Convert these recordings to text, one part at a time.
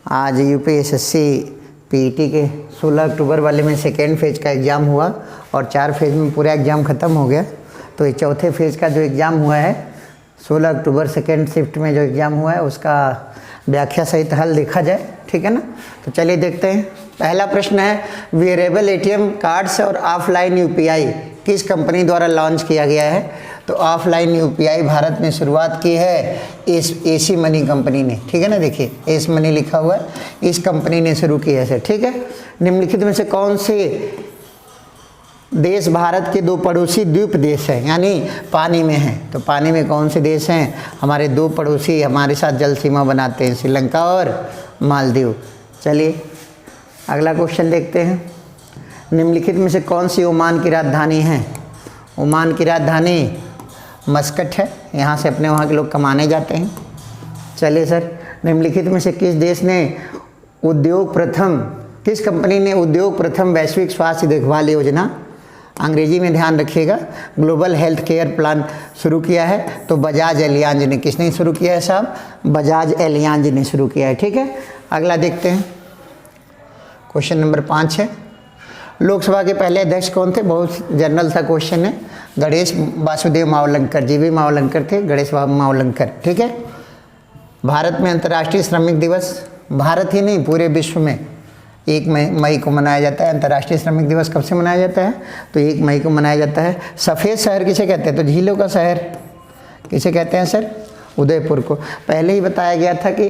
आज UPSSC PET के 16 अक्टूबर वाले में सेकेंड फेज का एग्ज़ाम हुआ और 4 फेज में पूरा एग्ज़ाम ख़त्म हो गया। तो ये चौथे फेज का जो एग्ज़ाम हुआ है 16 अक्टूबर सेकेंड शिफ्ट में जो एग्ज़ाम हुआ है उसका व्याख्या सहित हल देखा जाए, ठीक है ना। तो चलिए देखते हैं। पहला प्रश्न है, वेरिएबल एटीएम कार्ड्स और ऑफलाइन यूपीआई किस कंपनी द्वारा लॉन्च किया गया है। तो ऑफलाइन यूपीआई भारत में शुरुआत की है एसी मनी कंपनी ने, ठीक है ना। देखिए एस मनी लिखा हुआ है, इस कंपनी ने शुरू किया है, ठीक है। निम्नलिखित में से कौन से देश भारत के दो पड़ोसी द्वीप देश हैं, यानी पानी में हैं। तो पानी में कौन से देश हैं, हमारे दो पड़ोसी हमारे साथ जल सीमा बनाते हैं, श्रीलंका और मालदीव। चलिए अगला क्वेश्चन देखते हैं। निम्नलिखित में से कौन सी ओमान की राजधानी है। ओमान की राजधानी मस्कट है, यहाँ से अपने वहाँ के लोग कमाने जाते हैं। चलिए सर, निम्नलिखित में से किस कंपनी ने उद्योग प्रथम वैश्विक स्वास्थ्य देखभाल योजना, अंग्रेजी में ध्यान रखिएगा, ग्लोबल हेल्थ केयर प्लान शुरू किया है। तो बजाज एलियांज ने, किसने शुरू किया है साहब, बजाज एलियांज ने शुरू किया है, ठीक है। अगला देखते हैं, क्वेश्चन नंबर 5 है, लोकसभा के पहले अध्यक्ष कौन थे। बहुत जनरल सा क्वेश्चन है। गणेश वासुदेव मावलंकर, जीवी मावलंकर थे, गणेश मावलंकर, ठीक है। भारत में अंतर्राष्ट्रीय श्रमिक दिवस, भारत ही नहीं पूरे विश्व में 1 मई को मनाया जाता है। अंतर्राष्ट्रीय श्रमिक दिवस कब से मनाया जाता है, तो 1 मई को मनाया जाता है। सफ़ेद शहर किसे कहते हैं, तो झीलों का शहर किसे कहते हैं सर, उदयपुर को। पहले ही बताया गया था कि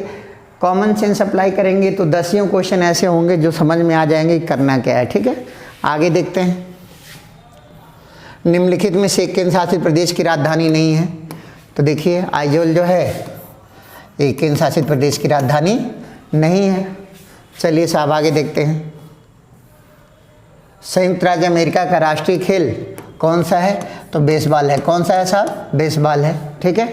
कॉमन सेंस अप्लाई करेंगे तो 10 क्वेश्चन ऐसे होंगे जो समझ में आ जाएंगे करना क्या है, ठीक है। आगे देखते हैं। निम्नलिखित में से केंद्र शासित प्रदेश की राजधानी नहीं है। तो देखिए आइजोल जो है एक केंद्र शासित प्रदेश की राजधानी नहीं है। चलिए साहब आगे देखते हैं। संयुक्त राज्य अमेरिका का राष्ट्रीय खेल कौन सा है, तो बेसबॉल है। कौन सा है साहब, बेसबॉल है, ठीक है।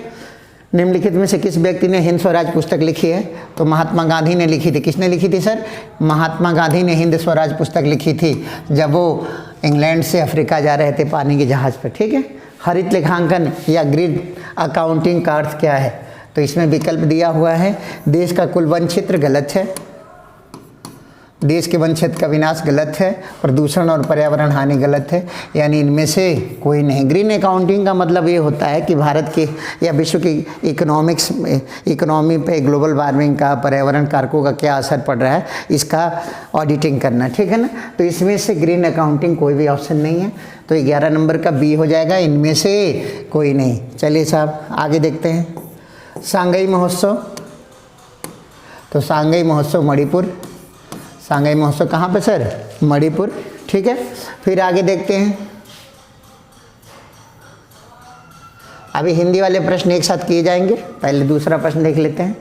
निम्नलिखित में से किस व्यक्ति ने हिंद स्वराज पुस्तक लिखी है, तो महात्मा गांधी ने लिखी थी। किसने लिखी थी सर, महात्मा गांधी ने हिंद स्वराज पुस्तक लिखी थी जब वो इंग्लैंड से अफ्रीका जा रहे थे पानी के जहाज़ पर, ठीक है। हरित लेखांकन या ग्रिड अकाउंटिंग का अर्थ क्या है, तो इसमें विकल्प दिया हुआ है, देश का कुल वन क्षेत्र गलत है, देश के वन क्षेत्र का विनाश गलत है, प्रदूषण और पर्यावरण हानि गलत है, यानी इनमें से कोई नहीं। ग्रीन अकाउंटिंग का मतलब ये होता है कि भारत के या विश्व की इकोनॉमी पे ग्लोबल वार्मिंग का, पर्यावरण कारकों का क्या असर पड़ रहा है, इसका ऑडिटिंग करना, ठीक है ना। तो इसमें से ग्रीन अकाउंटिंग कोई भी ऑप्शन नहीं है, तो 11 नंबर का बी हो जाएगा, इनमें से कोई नहीं। चलिए साहब आगे देखते हैं। सांगाई महोत्सव, तो सांगाई महोत्सव मणिपुर, सांगाई महोत्सव कहाँ पे सर, मणिपुर, ठीक है। फिर आगे देखते हैं। अभी हिंदी वाले प्रश्न एक साथ किए जाएंगे, पहले दूसरा प्रश्न देख लेते हैं।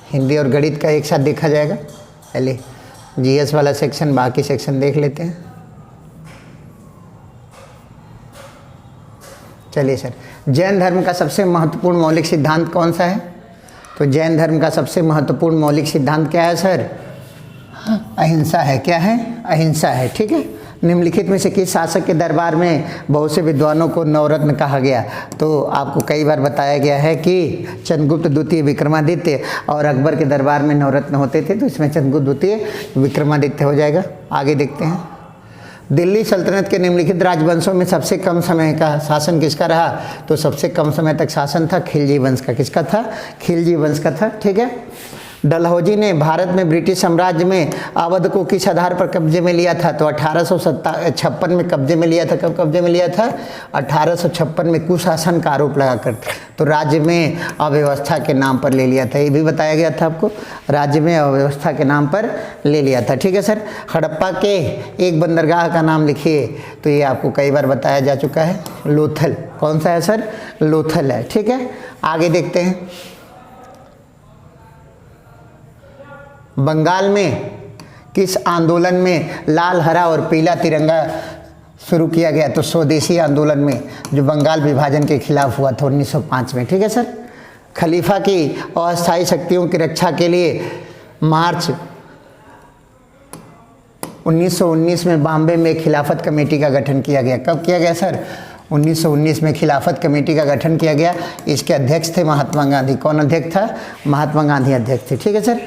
हिंदी और गणित का एक साथ देखा जाएगा। पहले जीएस वाला सेक्शन, बाकी सेक्शन देख लेते हैं। चलिए सर, जैन धर्म का सबसे महत्वपूर्ण मौलिक सिद्धांत कौन सा है, तो जैन धर्म का सबसे महत्वपूर्ण मौलिक सिद्धांत क्या है सर, अहिंसा है। क्या है, अहिंसा है, ठीक है। निम्नलिखित में से किस शासक के दरबार में बहुत से विद्वानों को नवरत्न कहा गया, तो आपको कई बार बताया गया है कि चंद्रगुप्त द्वितीय, विक्रमादित्य और अकबर के दरबार में नवरत्न होते थे, तो इसमें चंद्रगुप्त द्वितीय, विक्रमादित्य हो जाएगा। आगे देखते हैं। दिल्ली सल्तनत के निम्नलिखित राजवंशों में सबसे कम समय का शासन किसका रहा, तो सबसे कम समय तक शासन था खिलजी वंश का। किसका था, खिलजी वंश का था, ठीक है। डलहौजी ने भारत में ब्रिटिश साम्राज्य में अवध को किस आधार पर कब्जे में लिया था, तो 1856 में कब्जे में लिया था। कब कब्जे में लिया था, 1856 में कुशासन का आरोप लगाकर, तो राज्य में अव्यवस्था के नाम पर ले लिया था। ये भी बताया गया था आपको, राज्य में अव्यवस्था के नाम पर ले लिया था, ठीक है सर। हड़प्पा के एक बंदरगाह का नाम लिखिए, तो ये आपको कई बार बताया जा चुका है, लोथल। कौन सा है सर, लोथल है, ठीक है। आगे देखते हैं। बंगाल में किस आंदोलन में लाल, हरा और पीला तिरंगा शुरू किया गया, तो स्वदेशी आंदोलन में, जो बंगाल विभाजन के खिलाफ हुआ था 1905 में, ठीक है सर। खलीफा की अस्थायी शक्तियों की रक्षा के लिए मार्च 1919 में बॉम्बे में खिलाफत कमेटी का गठन किया गया। कब किया गया सर? 1919 में खिलाफत कमेटी का गठन किया गया। इसके अध्यक्ष थे महात्मा गांधी। कौन अध्यक्ष था? महात्मा गांधी अध्यक्ष थे। ठीक है सर।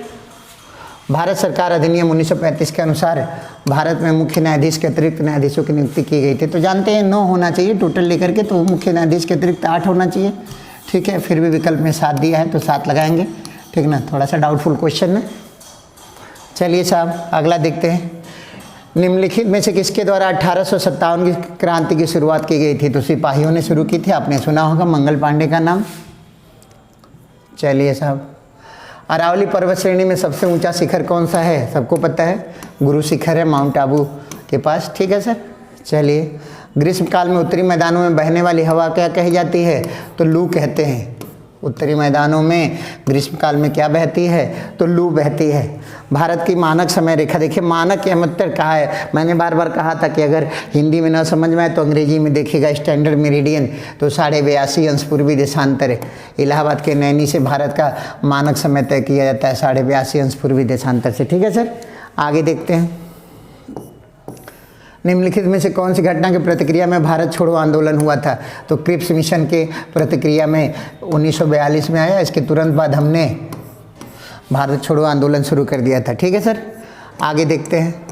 भारत सरकार अधिनियम 1935 के अनुसार भारत में मुख्य न्यायाधीश के अतिरिक्त न्यायाधीशों की नियुक्ति की गई थी। तो जानते हैं 9 होना चाहिए टोटल लेकर के, तो मुख्य न्यायाधीश के अतिरिक्त 8 होना चाहिए। ठीक है, फिर भी विकल्प में 7 दिया है तो 7 लगाएंगे। ठीक ना, थोड़ा सा डाउटफुल क्वेश्चन है। चलिए साहब अगला देखते हैं। निम्नलिखित में से किसके द्वारा 1857 की क्रांति की शुरुआत की गई थी? तो सिपाहियों ने शुरू की थी। आपने सुना होगा मंगल पांडे का नाम। चलिए साहब, अरावली पर्वत श्रेणी में सबसे ऊंचा शिखर कौन सा है? सबको पता है, गुरु शिखर है माउंट आबू के पास। ठीक है सर। चलिए, ग्रीष्म काल में उत्तरी मैदानों में बहने वाली हवा क्या कही जाती है? तो लू कहते हैं। उत्तरी मैदानों में ग्रीष्म काल में क्या बहती है? तो लू बहती है। भारत की मानक समय रेखा, देखिए मानक या मतलब कहा है, मैंने बार बार कहा था कि अगर हिंदी में ना समझ में आए तो अंग्रेजी में देखिएगा स्टैंडर्ड मेरिडियन, तो 82.5 अंश पूर्वी देशांतर है। इलाहाबाद के नैनी से भारत का मानक समय तय किया जाता है 82.5 अंश पूर्वी देशांतर से। ठीक है सर। आगे देखते हैं। निम्नलिखित में से कौन सी घटना की प्रतिक्रिया में भारत छोड़ो आंदोलन हुआ था? तो क्रिप्स मिशन के प्रतिक्रिया में 1942 में आया। इसके तुरंत बाद हमने भारत छोड़ो आंदोलन शुरू कर दिया था। ठीक है सर। आगे देखते हैं।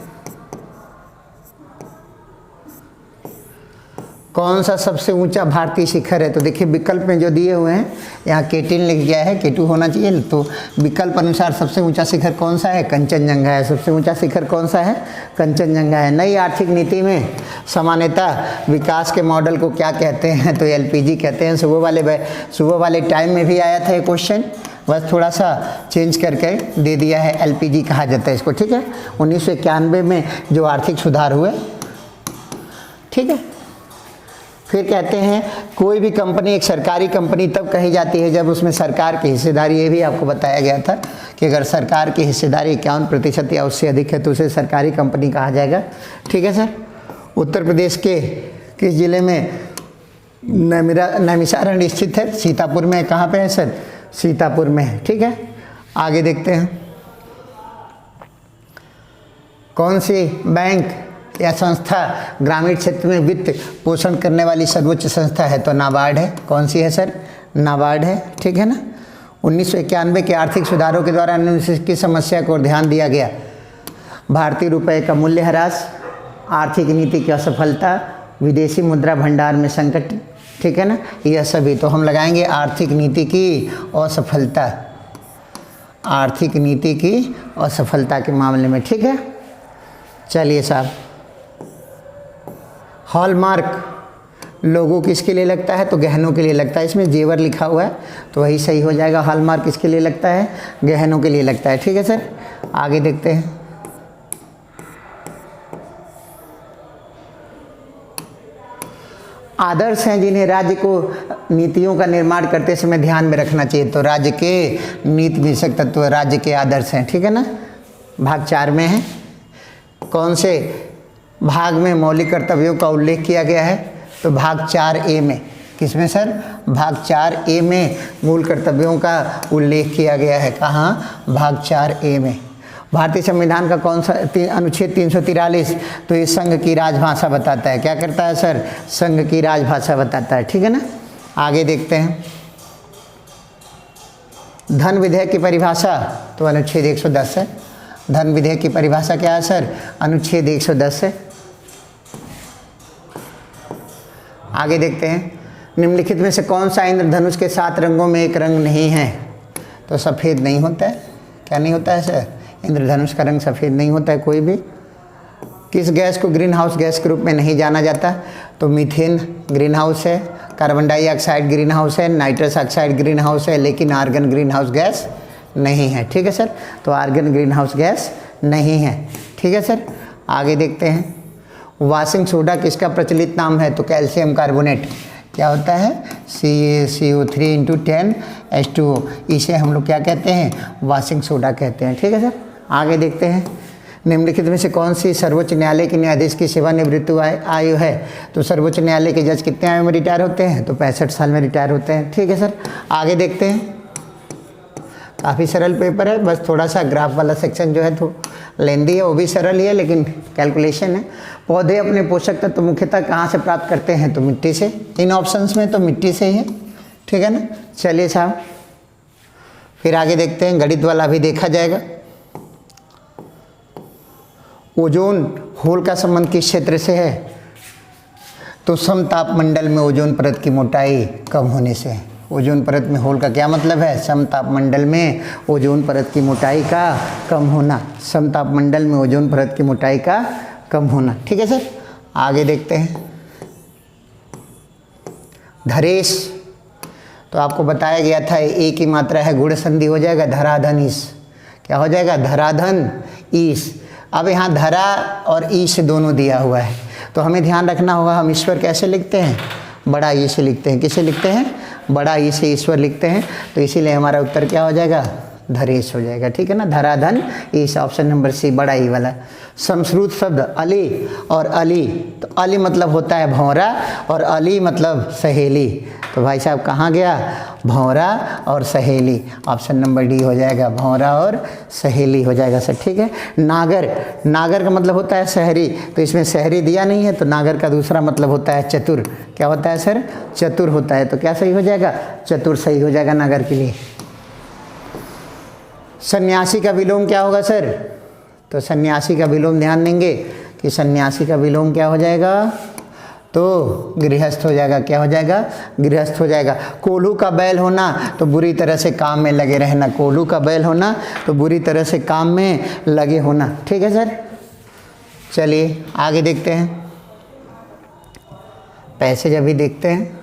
कौन सा सबसे ऊंचा भारतीय शिखर है? तो देखिए विकल्प में जो दिए हुए हैं, यहाँ K10 लिख गया है, K2 होना चाहिए। तो विकल्प अनुसार सबसे ऊंचा शिखर कौन सा है? कंचनजंगा है। सबसे ऊंचा शिखर कौन सा है? कंचनजंगा है। नई आर्थिक नीति में सामान्यतः विकास के मॉडल को क्या कहते हैं? तो LPG कहते हैं। सुबह वाले टाइम में भी आया था ये क्वेश्चन, बस थोड़ा सा चेंज करके दे दिया है। LPG कहा जाता है इसको। ठीक है। 1991 में जो आर्थिक सुधार हुए। ठीक है। फिर कहते हैं कोई भी कंपनी एक सरकारी कंपनी तब कही जाती है जब उसमें सरकार की हिस्सेदारी, ये भी आपको बताया गया था कि अगर सरकार की हिस्सेदारी 51% या उससे अधिक है तो उसे सरकारी कंपनी कहा जाएगा। ठीक है सर। उत्तर प्रदेश के किस जिले में नैमिषारण्य स्थित है? सीतापुर में। कहाँ पे है सर? सीतापुर में है। ठीक है। आगे देखते हैं। कौन सी बैंक या संस्था ग्रामीण क्षेत्र में वित्त पोषण करने वाली सर्वोच्च संस्था है? तो नाबार्ड है। कौन सी है सर? नाबार्ड है। ठीक है ना। 1991 के आर्थिक सुधारों के द्वारा निम्नलिखित की समस्या को ध्यान दिया गया? भारतीय रुपये का मूल्य ह्रास, आर्थिक नीति की असफलता, विदेशी मुद्रा भंडार में संकट। ठीक है ना, यह सभी। तो हम लगाएंगे आर्थिक नीति की असफलता, आर्थिक नीति की असफलता के मामले में। ठीक है। चलिए साहब, हॉलमार्क लोगो किसके लिए लगता है? तो गहनों के लिए लगता है। इसमें जेवर लिखा हुआ है तो वही सही हो जाएगा। हॉलमार्क किसके लिए लगता है? गहनों के लिए लगता है। ठीक है सर। आगे देखते हैं। आदर्श हैं जिन्हें राज्य को नीतियों का निर्माण करते समय ध्यान में रखना चाहिए। तो राज्य के नीति निषेक तत्व राज्य के आदर्श हैं। ठीक है ना। भाग 4 में है। कौन से भाग में मौलिक कर्तव्यों का उल्लेख किया गया है? तो भाग 4A में। किसमें सर? भाग 4A में मूल कर्तव्यों का उल्लेख किया गया है। कहाँ? भाग 4A में। भारतीय संविधान का कौन सा अनुच्छेद 343? तो ये संघ की राजभाषा बताता है। क्या करता है सर? संघ की राजभाषा बताता है। ठीक है ना। आगे देखते हैं। धन विधेयक की परिभाषा? तो अनुच्छेद 110 है। धन विधेयक की परिभाषा क्या है सर? अनुच्छेद 110 है। आगे देखते हैं। निम्नलिखित में से कौन सा इंद्रधनुष के 7 रंगों में एक रंग नहीं है? तो सफ़ेद नहीं होता है। क्या नहीं होता है सर? इंद्रधनुष का रंग सफ़ेद नहीं होता है कोई भी। किस गैस को ग्रीन हाउस गैस के रूप में नहीं जाना जाता? तो मीथेन ग्रीन हाउस है, कार्बन डाइऑक्साइड ग्रीन हाउस है, नाइट्रस ऑक्साइड ग्रीन हाउस है, लेकिन आर्गन ग्रीन हाउस गैस नहीं है। ठीक है सर। तो आर्गन ग्रीन हाउस गैस नहीं है। ठीक है सर। आगे देखते हैं। वाशिंग सोडा किसका प्रचलित नाम है? तो कैल्शियम कार्बोनेट। क्या होता है? CaCO3 × 10H2O। इसे हम लोग क्या कहते हैं? वाशिंग सोडा कहते हैं। ठीक है सर। आगे देखते हैं। निम्नलिखित में से कौन सी सर्वोच्च न्यायालय के न्यायाधीश की सेवानिवृत्ति आयु है? तो सर्वोच्च न्यायालय के जज कितने आयु में रिटायर होते हैं? तो 65 साल में रिटायर होते हैं। ठीक है सर। आगे देखते हैं। काफ़ी सरल पेपर है, बस थोड़ा सा ग्राफ वाला सेक्शन जो है तो लेंदी है, वो भी सरल ही है लेकिन कैलकुलेशन है। पौधे अपने पोषक तत्व मुख्यतः कहाँ से प्राप्त करते हैं? तो मिट्टी से। इन ऑप्शंस में तो मिट्टी से ही है, ठीक है ना। चलिए साहब फिर आगे देखते हैं, गणित वाला भी देखा जाएगा। ओजोन होल का संबंध किस क्षेत्र से है? तो समतापमंडल में ओजोन परत की मोटाई कम होने से है। ओजोन परत में होल का क्या मतलब है? समतापमंडल में ओजोन परत की मोटाई का कम होना। समतापमंडल में ओजोन परत की मोटाई का कम होना, ठीक है सर। आगे देखते हैं, धरेश, तो आपको बताया गया था ए की मात्रा है, गुण संधि हो जाएगा धराधन ईस। क्या हो जाएगा? धराधन ईस। अब यहाँ धरा और ईश दोनों दिया हुआ है, तो हमें ध्यान रखना होगा हम ईश्वर कैसे लिखते हैं? बड़ा ई से लिखते हैं। किसे लिखते हैं? बड़ा ई से ईश्वर लिखते हैं, तो इसीलिए हमारा उत्तर क्या हो जाएगा? धरेश हो जाएगा, ठीक है ना। धराधन ईश, ऑप्शन नंबर सी बड़ा ई वाला। संस्कृत शब्द अली और अली, तो अली मतलब होता है भौरा और अली मतलब सहेली, तो भाई साहब कहाँ गया? भौरा और सहेली, ऑप्शन नंबर डी हो जाएगा, भौरा और सहेली हो जाएगा सर, ठीक है। नागर, नागर का मतलब होता है शहरी, तो इसमें शहरी दिया नहीं है, तो नागर का दूसरा मतलब होता है चतुर। क्या होता है सर? चतुर होता है, तो क्या सही हो जाएगा? चतुर सही हो जाएगा नागर के लिए। सन्यासी का विलोम क्या होगा सर? तो सन्यासी का विलोम ध्यान देंगे कि सन्यासी का विलोम क्या हो जाएगा? तो गृहस्थ हो जाएगा। क्या हो जाएगा? गृहस्थ हो जाएगा। कोल्हू का बैल होना तो बुरी तरह से काम में लगे रहना। कोल्हू का बैल होना तो बुरी तरह से काम में लगे होना, ठीक है सर। चलिए आगे देखते हैं, पैसेज अभी देखते हैं।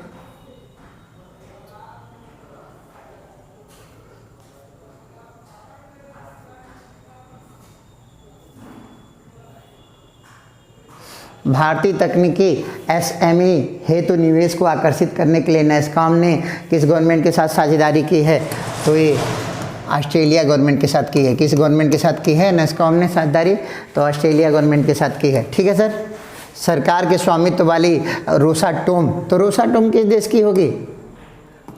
भारतीय तकनीकी एसएमई हेतु निवेश को आकर्षित करने के लिए नैसकॉम ने किस गवर्नमेंट के साथ साझेदारी की है? तो ये ऑस्ट्रेलिया गवर्नमेंट के साथ की है। किस गवर्नमेंट के साथ की है नैसकॉम ने साझेदारी? तो ऑस्ट्रेलिया गवर्नमेंट के साथ की है, ठीक है सर। सरकार के स्वामित्व वाली रोसाटोम, तो रोसाटोम किस देश की होगी?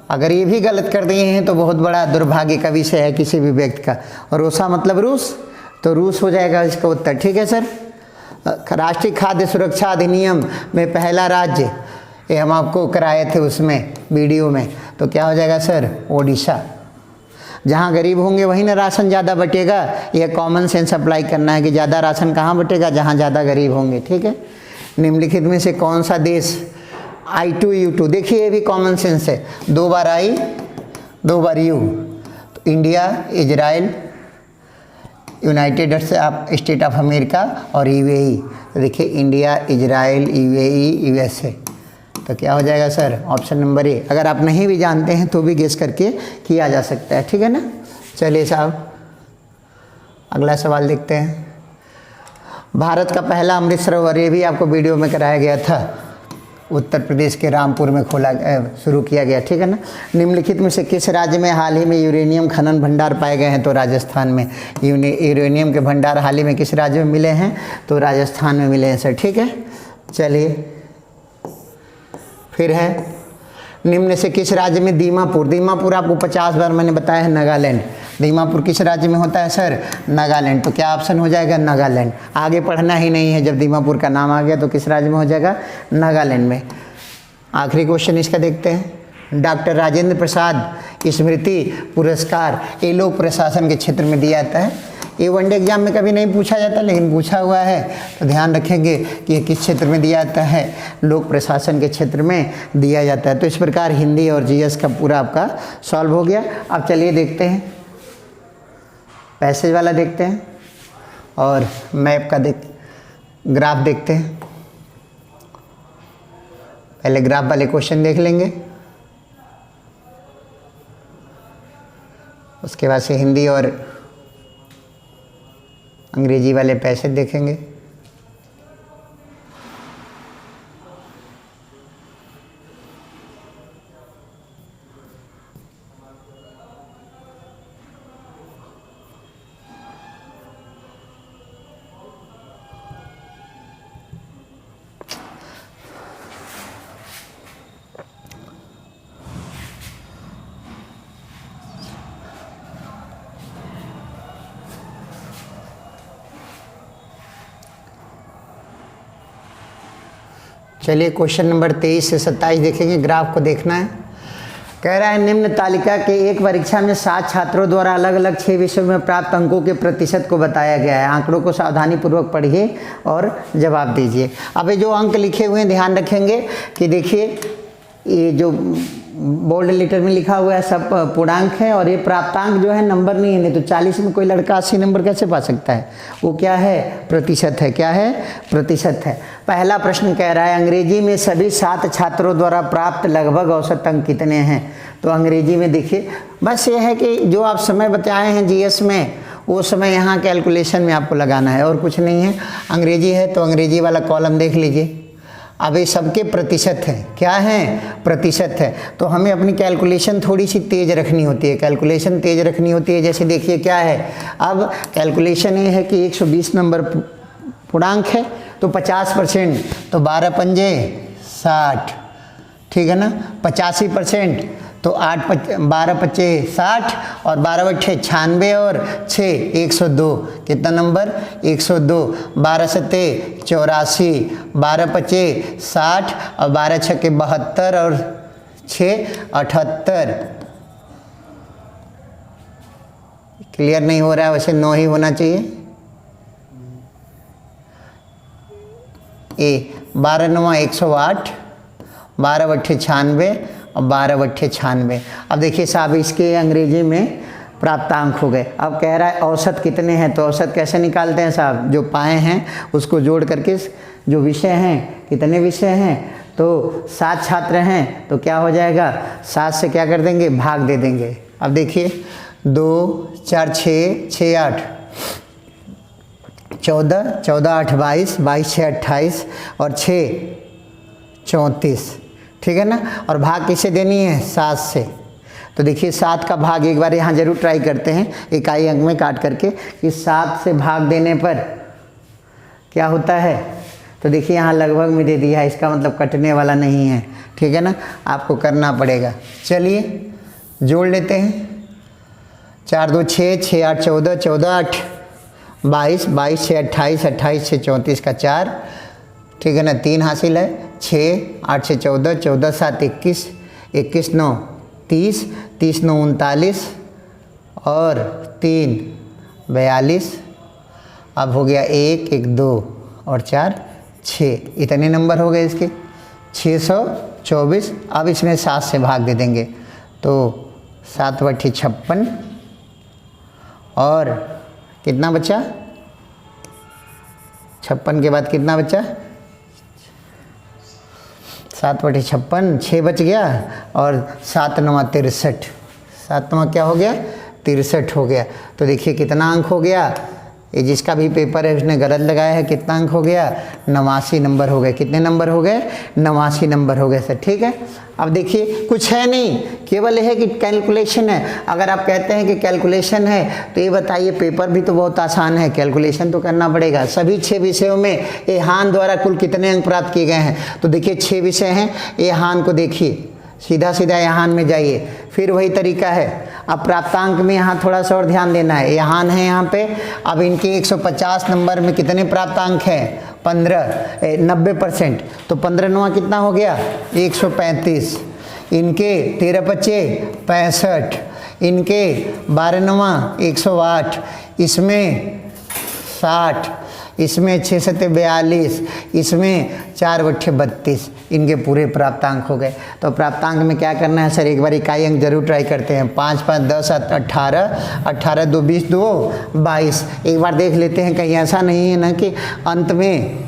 अगर ये भी गलत कर दिए हैं तो बहुत बड़ा दुर्भाग्य का विषय है किसी भी व्यक्ति का। रोसा मतलब रूस, तो रूस हो जाएगा इसका उत्तर, ठीक है सर। राष्ट्रीय खाद्य सुरक्षा अधिनियम में पहला राज्य, ये हम आपको कराए थे उसमें वीडियो में, तो क्या हो जाएगा सर? ओडिशा। जहाँ गरीब होंगे वहीं ना राशन ज़्यादा बटेगा, यह कॉमन सेंस अप्लाई करना है कि ज़्यादा राशन कहाँ बटेगा? जहाँ ज़्यादा गरीब होंगे, ठीक है। निम्नलिखित में से कौन सा देश I2U2, देखिए ये भी कॉमन सेंस है, 2 बार I 2 बार U, तो India, Israel, United state of America और यूएई। तो देखिए इंडिया, इजराइल, यूएई, यूएसए, तो क्या हो जाएगा सर? Option number A. अगर आप नहीं भी जानते हैं तो भी गेस करके किया जा सकता है, ठीक है ना। चलिए साहब अगला सवाल देखते हैं। भारत का पहला अमृत सरोवर, ये भी आपको वीडियो में कराया गया था, उत्तर प्रदेश के रामपुर में शुरू किया गया, ठीक है ना। निम्नलिखित में से किस राज्य में हाल ही में यूरेनियम खनन भंडार पाए गए हैं? तो राजस्थान में। यूरेनियम के भंडार हाल ही में किस राज्य में मिले हैं? तो राजस्थान में मिले हैं सर, ठीक है। चलिए फिर है, निम्न से किस राज्य में दीमापुर, दीमापुर आपको 50 बार मैंने बताया है नागालैंड, दीमापुर किस राज्य में होता है सर? नागालैंड, तो क्या ऑप्शन हो जाएगा? नागालैंड। आगे पढ़ना ही नहीं है, जब दीमापुर का नाम आ गया तो किस राज्य में हो जाएगा? नागालैंड में। आखिरी क्वेश्चन इसका देखते हैं। डॉक्टर राजेंद्र प्रसाद स्मृति पुरस्कार ये लोक प्रशासन के क्षेत्र में दिया जाता है। ये वनडे एग्जाम में कभी नहीं पूछा जाता लेकिन पूछा हुआ है, तो ध्यान रखेंगे कि ये किस क्षेत्र में दिया जाता है? लोक प्रशासन के क्षेत्र में दिया जाता है। तो इस प्रकार हिंदी और जीएस का पूरा आपका सॉल्व हो गया। अब चलिए देखते हैं, पैसेज वाला देखते हैं और मैप का ग्राफ देखते हैं। पहले ग्राफ वाले क्वेश्चन देख लेंगे, उसके बाद से हिंदी और अंग्रेजी वाले पैसेज देखेंगे। चलिए क्वेश्चन नंबर 23 से 27 देखेंगे, ग्राफ को देखना है। कह रहा है निम्न तालिका के एक परीक्षा में 7 छात्रों द्वारा अलग अलग 6 विषयों में प्राप्त अंकों के प्रतिशत को बताया गया है। आंकड़ों को सावधानी पूर्वक पढ़िए और जवाब दीजिए। अब ये जो अंक लिखे हुए हैं ध्यान रखेंगे कि देखिए ये जो बोल्ड लेटर में लिखा हुआ है सब पूर्णांक है और ये प्राप्तांक जो है नंबर नहीं है, नहीं तो 40 में कोई लड़का 80 नंबर कैसे पा सकता है। वो क्या है, प्रतिशत है। क्या है, प्रतिशत है। पहला प्रश्न कह रहा है अंग्रेजी में सभी 7 छात्रों द्वारा प्राप्त लगभग औसत अंक कितने हैं। तो अंग्रेजी में देखिए बस ये है कि जो आप समय बताए हैं जीएस में वो समय यहाँ कैलकुलेशन में आपको लगाना है और कुछ नहीं है। अंग्रेजी है तो अंग्रेजी वाला कॉलम देख लीजिए। अब ये सबके प्रतिशत है। क्या है, प्रतिशत है। तो हमें अपनी कैलकुलेशन थोड़ी सी तेज़ रखनी होती है। कैलकुलेशन तेज़ रखनी होती है। जैसे देखिए क्या है, अब कैलकुलेशन ये है कि 120 नंबर पूर्णांक है तो 50%, तो 12 पंजे 60, ठीक है ना। 85% तो 12 पच्चे 60 और 12 बट्ठे 96 और 6 102। कितना नंबर, 102। 12 सत्ते 84, 12 पच्चे 60 और 12 छक्के 72 और 6 78। क्लियर नहीं हो रहा है, वैसे 9 ही होना चाहिए। 12 9 108, 12 बट्ठे 96 और 12 बट्ठे 96। अब देखिए साहब इसके अंग्रेजी में प्राप्तांक हो गए। अब कह रहा है औसत कितने हैं, तो औसत कैसे निकालते हैं साहब, जो पाए हैं उसको जोड़ करके जो विषय हैं, कितने विषय हैं, तो 7 छात्र हैं तो क्या हो जाएगा, 7 से क्या कर देंगे, भाग दे देंगे। अब देखिए 2 4 6 6 8 14 14 8 22 22 6 28 और 6 34, ठीक है ना। और भाग किसे देनी है, 7 से। तो देखिए 7 का भाग एक बार यहाँ जरूर ट्राई करते हैं इकाई अंक में काट करके कि 7 से भाग देने पर क्या होता है। तो देखिए यहाँ लगभग में दे दिया है, इसका मतलब कटने वाला नहीं है, ठीक है ना। आपको करना पड़ेगा। चलिए जोड़ लेते हैं। 4 2 6 6 8 14 14 8 22 22 6 28 28 6 34 का 4, ठीक है ना। 3 हासिल है। 6 8 6 14 14 7 21 21 9 30 30 9 39 और 3 42। अब हो गया 1 1 2 और 4 6, इतने नंबर हो गए इसके 624। अब इसमें 7 से भाग दे देंगे तो 7 बट्ठी 56 और कितना बचा, 56 के बाद कितना बचा, 7 बटे 56, 6 बच गया और 7 9 63, 7 9 क्या हो गया, 63 हो गया। तो देखिए कितना अंक हो गया, ये जिसका भी पेपर है उसने गलत लगाया है। कितना अंक हो गया, 89 नंबर हो गए। कितने नंबर हो गए, 89 नंबर हो गए सर, ठीक है। अब देखिए कुछ है नहीं, केवल यह है कि कैलकुलेशन है। अगर आप कहते हैं कि कैलकुलेशन है तो ये बताइए पेपर भी तो बहुत आसान है, कैलकुलेशन तो करना पड़ेगा। सभी 6 विषयों में एहान द्वारा कुल कितने अंक प्राप्त किए गए हैं। तो देखिए 6 विषय हैं, एहान को देखिए, सीधा सीधा एहान में जाइए, फिर वही तरीका है। अब प्राप्तांक में यहाँ थोड़ा सा और ध्यान देना है। एहान है यहाँ पे। अब इनके 150 नंबर में कितने प्राप्तांक हैं, 15 90%। तो 15 9 कितना हो गया, 135। इनके 13 बच्चे 65, इनके 12 9 108, इसमें 60, इसमें 6 7 42, इसमें 4 बट्ठे 32। इनके पूरे प्राप्तांक हो गए। तो प्राप्तांक में क्या करना है सर, एक बार इकाई अंक जरूर ट्राई करते हैं। 5 5 10 18 18 2 20 2 22। एक बार देख लेते हैं कहीं ऐसा नहीं है ना कि अंत में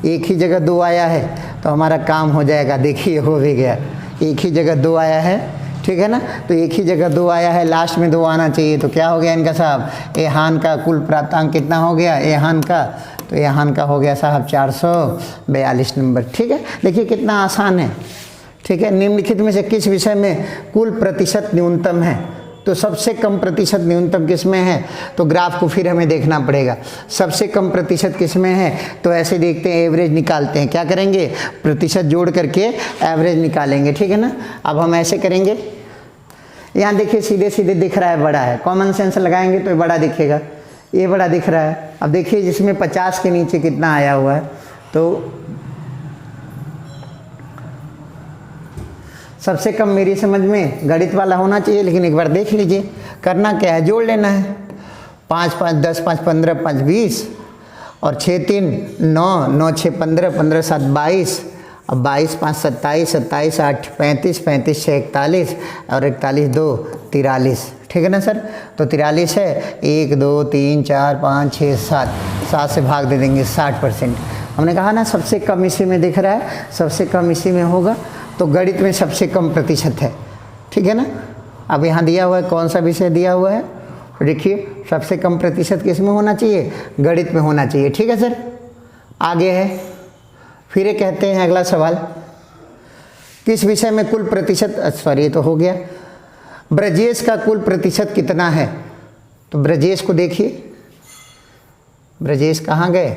एक ही जगह 2 आया है तो हमारा काम हो जाएगा। देखिए हो भी गया, एक ही जगह 2 आया है, ठीक है ना। तो एक ही जगह 2 आया है, लास्ट में 2 आना चाहिए। तो क्या हो गया इनका साहब, एहान का कुल प्राप्तांक कितना हो गया एहान का, तो एहान का हो गया साहब 442 नंबर, ठीक है। देखिए कितना आसान है, ठीक है। निम्नलिखित में से किस विषय में कुल प्रतिशत न्यूनतम है। तो सबसे कम प्रतिशत न्यूनतम किस में है, तो ग्राफ को फिर हमें देखना पड़ेगा। सबसे कम प्रतिशत किस में है, तो ऐसे देखते हैं, एवरेज निकालते हैं। क्या करेंगे, प्रतिशत जोड़ करके एवरेज निकालेंगे, ठीक है ना। अब हम ऐसे करेंगे, यहाँ देखिए सीधे सीधे दिख रहा है बड़ा है, कॉमन सेंस लगाएंगे तो ये बड़ा दिखेगा, ये बड़ा दिख रहा है। अब देखिए जिसमें 50 के नीचे कितना आया हुआ है, तो सबसे कम मेरी समझ में गणित वाला होना चाहिए, लेकिन एक बार देख लीजिए करना क्या है, जोड़ लेना है। 5 5 10 5 15 5 20 और 6 3 9 9 6 15 15 7 22, अब 22 5 27 27 8 35 35 6 41 और 41 2 43, ठीक है ना सर। तो 43 है, 1 2 3 4 5 6 7 से भाग दे देंगे 60%। हमने कहा ना सबसे कम इसी में दिख रहा है, सबसे कम इसी में होगा, तो गणित में सबसे कम प्रतिशत है, ठीक है ना। अब यहाँ दिया हुआ है, कौन सा विषय दिया हुआ है, देखिए सबसे कम प्रतिशत किस में होना चाहिए, गणित में होना चाहिए, ठीक है सर। आगे है, फिर ये कहते हैं अगला सवाल, किस विषय में कुल प्रतिशत, सॉरी ये तो हो गया, ब्रजेश का कुल प्रतिशत कितना है। तो ब्रजेश को देखिए, ब्रजेश कहाँ गए,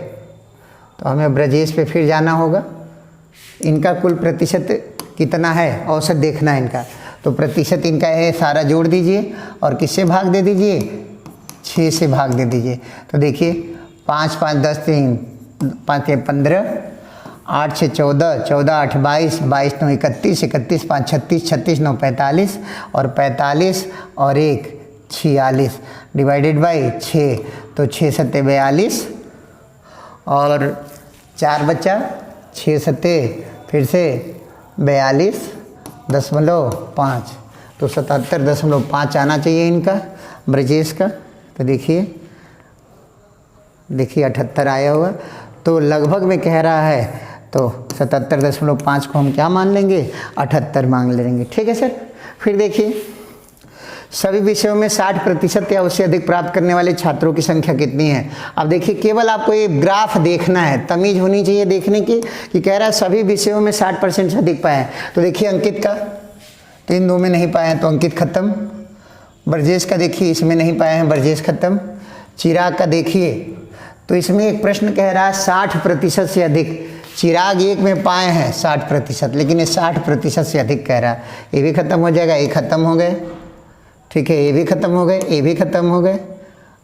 तो हमें ब्रजेश पे फिर जाना होगा। इनका कुल प्रतिशत कितना है, औसत देखना है इनका, तो प्रतिशत इनका है, सारा जोड़ दीजिए और किससे भाग दे दीजिए, 6 से भाग दे दीजिए। तो देखिए 5 5 10 3 5 15 8 6 14 14 8 22 22 9 31 31 5 36 36 9 45 और 45 और 1 46 डिवाइडेड बाई 6, तो 6 7 42 और 4 बचा, 6 7 फिर से 42.5, तो 77.5 आना चाहिए इनका ब्रजेश का। तो देखिए 78 आया हुआ, तो लगभग में कह रहा है, तो 77.5 को हम क्या मान लेंगे, 78 मान लेंगे, ठीक है सर। फिर देखिए सभी विषयों में 60% या उससे अधिक प्राप्त करने वाले छात्रों की संख्या कितनी है। अब देखिए केवल आपको ये ग्राफ देखना है, तमीज होनी चाहिए देखने की कि कह रहा है सभी विषयों में 60% से अधिक पाए। तो देखिए अंकित का, तो इन 2 में नहीं पाए हैं तो अंकित खत्म। ब्रजेश का देखिए इसमें नहीं पाए हैं, ब्रजेश खत्म। चिराग का देखिए, तो इसमें एक प्रश्न कह रहा है 60% से अधिक, चिराग 1 में पाए हैं 60%, लेकिन ये 60% से अधिक कह रहा है, ये भी खत्म हो जाएगा, ये खत्म हो गए, ठीक है, ये भी खत्म हो गए, ये भी खत्म हो गए,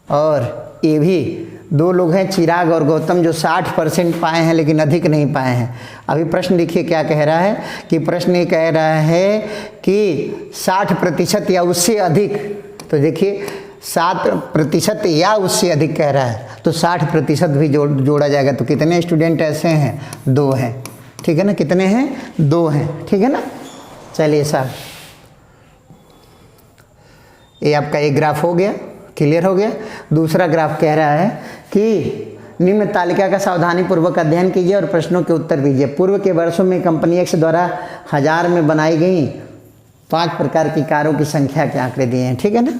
और ये भी 2 लोग हैं चिराग और गौतम जो 60% पाए हैं लेकिन अधिक नहीं पाए हैं। अभी प्रश्न देखिए क्या कह रहा है, कि प्रश्न ये कह रहा है कि 60% या उससे अधिक, तो देखिए 7% या उससे अधिक कह रहा है, तो 60% भी जोड़ा जाएगा। तो कितने स्टूडेंट ऐसे हैं, 2 हैं, ठीक है ना, कितने हैं, 2 हैं, ठीक है ना। चलिए साहब, ये आपका एक ग्राफ हो गया, क्लियर हो गया। दूसरा ग्राफ कह रहा है कि निम्न तालिका का सावधानी पूर्वक अध्ययन कीजिए और प्रश्नों के उत्तर दीजिए। पूर्व के वर्षों में कंपनी एक्स द्वारा 1000 में बनाई गई 5 प्रकार की कारों की संख्या के आंकड़े दिए हैं, ठीक है ना।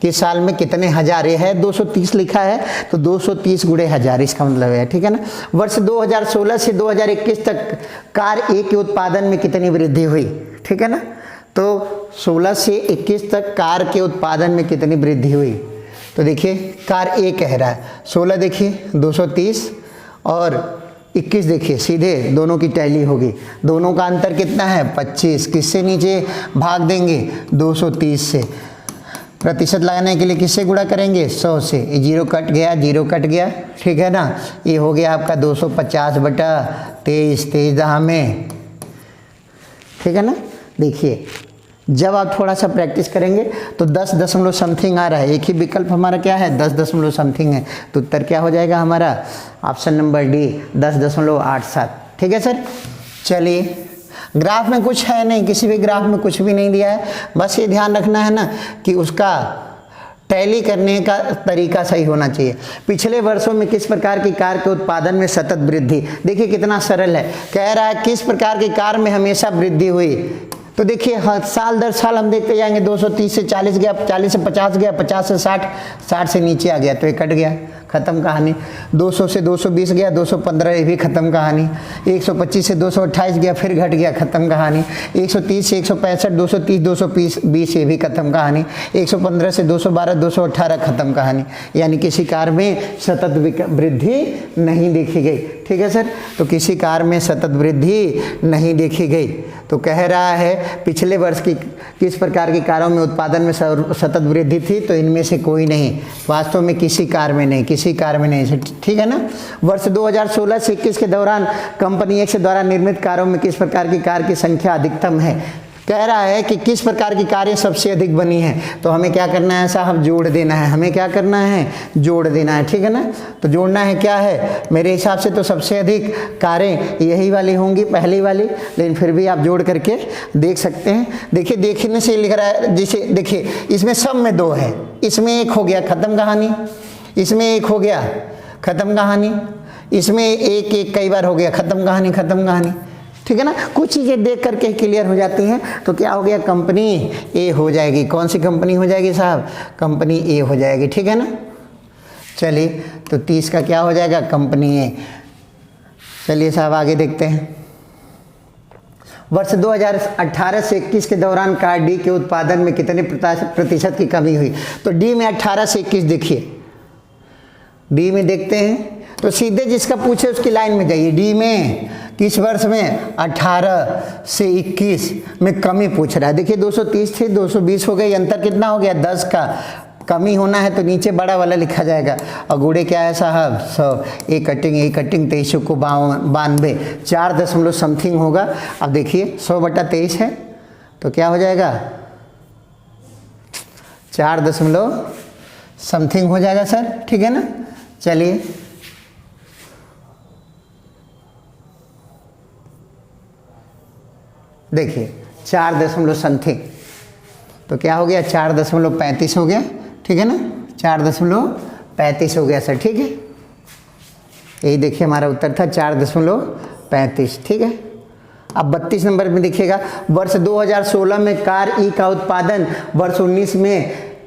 किस साल में कितने हज़ार, ये है 230 लिखा है, तो 230 गुणे 1000 इसका मतलब है, ठीक है ना। वर्ष 2016 से 2021 तक कार ए के उत्पादन में कितनी वृद्धि हुई, ठीक है ना। तो 16 से 21 तक कार के उत्पादन में कितनी वृद्धि हुई, तो देखिए कार ए कह रहा है, 16 देखिए 230 और 21 देखिए सीधे दोनों की टैली होगी, दोनों का अंतर कितना है 25, किससे नीचे भाग देंगे 230 से। प्रतिशत लगाने के लिए किससे गुणा करेंगे 100 से, ये 0 कट गया, 0 कट गया, ठीक है ना। ये हो गया आपका 250/23, 23 दहा में, ठीक है ना। देखिए जब आप थोड़ा सा प्रैक्टिस करेंगे तो 10 दशमलव समथिंग आ रहा है, एक ही विकल्प हमारा क्या है 10 दशमलव समथिंग है, तो उत्तर क्या हो जाएगा हमारा ऑप्शन नंबर डी 10.87, ठीक है सर। चलिए ग्राफ में कुछ है नहीं, किसी भी ग्राफ में कुछ भी नहीं दिया है, बस ये ध्यान रखना है ना कि उसका टैली करने का तरीका सही होना चाहिए। पिछले वर्षों में किस प्रकार की कार के उत्पादन में सतत वृद्धि, देखिए कितना सरल है, कह रहा है किस प्रकार की कार में हमेशा वृद्धि हुई, तो देखिए हर साल दर साल हम देखते जाएंगे, 230 से 40 गया, 40 से 50 गया, 50 से 60, 60 से नीचे आ गया तो ये कट गया, ख़त्म कहानी। 200 से 220 गया, 215, ये भी ख़त्म कहानी। 125 से 228 गया, फिर घट गया, ख़त्म कहानी। 130 से 165, 230 220, ये भी ख़त्म कहानी। 115 से 212, 218, ख़त्म कहानी। यानी किसी कार में सतत वृद्धि नहीं देखी गई, ठीक है सर। तो किसी कार में सतत वृद्धि नहीं देखी गई, तो कह रहा है पिछले वर्ष की किस प्रकार की कारों में उत्पादन में सतत वृद्धि थी, तो इनमें से कोई नहीं, वास्तव में किसी कार में नहीं, किसी कार में नहीं, ठीक है ना। वर्ष 2016 से 21 के दौरान कंपनी एक्स द्वारा निर्मित कारों में किस प्रकार की कार की संख्या अधिकतम है, कह रहा है कि किस प्रकार की कारें सबसे अधिक बनी हैं, तो हमें क्या करना है साहब, जोड़ देना है। हमें क्या करना है, जोड़ देना है, ठीक है ना। तो जोड़ना है क्या है, मेरे हिसाब से तो सबसे अधिक कारें यही वाली होंगी, पहली वाली, लेकिन फिर भी आप जोड़ करके देख सकते हैं। देखिए देखने से लिख रहा है, जैसे देखिए इसमें सब में 2 है, इसमें 1 हो गया, ख़त्म कहानी। इसमें 1 हो गया, ख़त्म कहानी। इसमें 1 कई बार हो गया, ख़त्म कहानी, ख़त्म कहानी, ठीक है ना। कुछ चीज़ें देख करके क्लियर हो जाती हैं। तो क्या हो गया, कंपनी ए हो जाएगी। कौन सी कंपनी हो जाएगी साहब, कंपनी ए हो जाएगी, ठीक है ना। चलिए तो 30 का क्या हो जाएगा, कंपनी ए। चलिए साहब आगे देखते हैं। वर्ष 2018 से 21 के दौरान कार डी के उत्पादन में कितने प्रतिशत की कमी हुई। तो डी में 18 से 21 देखिए, डी में देखते हैं तो सीधे जिसका पूछे उसकी लाइन में जाइए। डी में किस वर्ष में, 18 से 21 में कमी पूछ रहा है। देखिए 230 थे, 220 हो गए, अंतर कितना हो गया, 10 का। कमी होना है तो नीचे बड़ा वाला लिखा जाएगा। और गुड़े क्या है साहब, 100, ए कटिंग 23 को 92, 4 दशमलव समथिंग होगा। अब देखिए 100/23 है तो क्या हो जाएगा, 4 दशमलव समथिंग हो जाएगा सर, ठीक है ना। चलिए देखिए 4 दशमलव समथिंग तो क्या हो गया, 4.35 हो गया, ठीक है ना, 4.35 हो गया सर, ठीक है। यही देखिए हमारा उत्तर था 4.35, ठीक है। अब 32 नंबर में देखिएगा, वर्ष 2016 में कार ई का उत्पादन वर्ष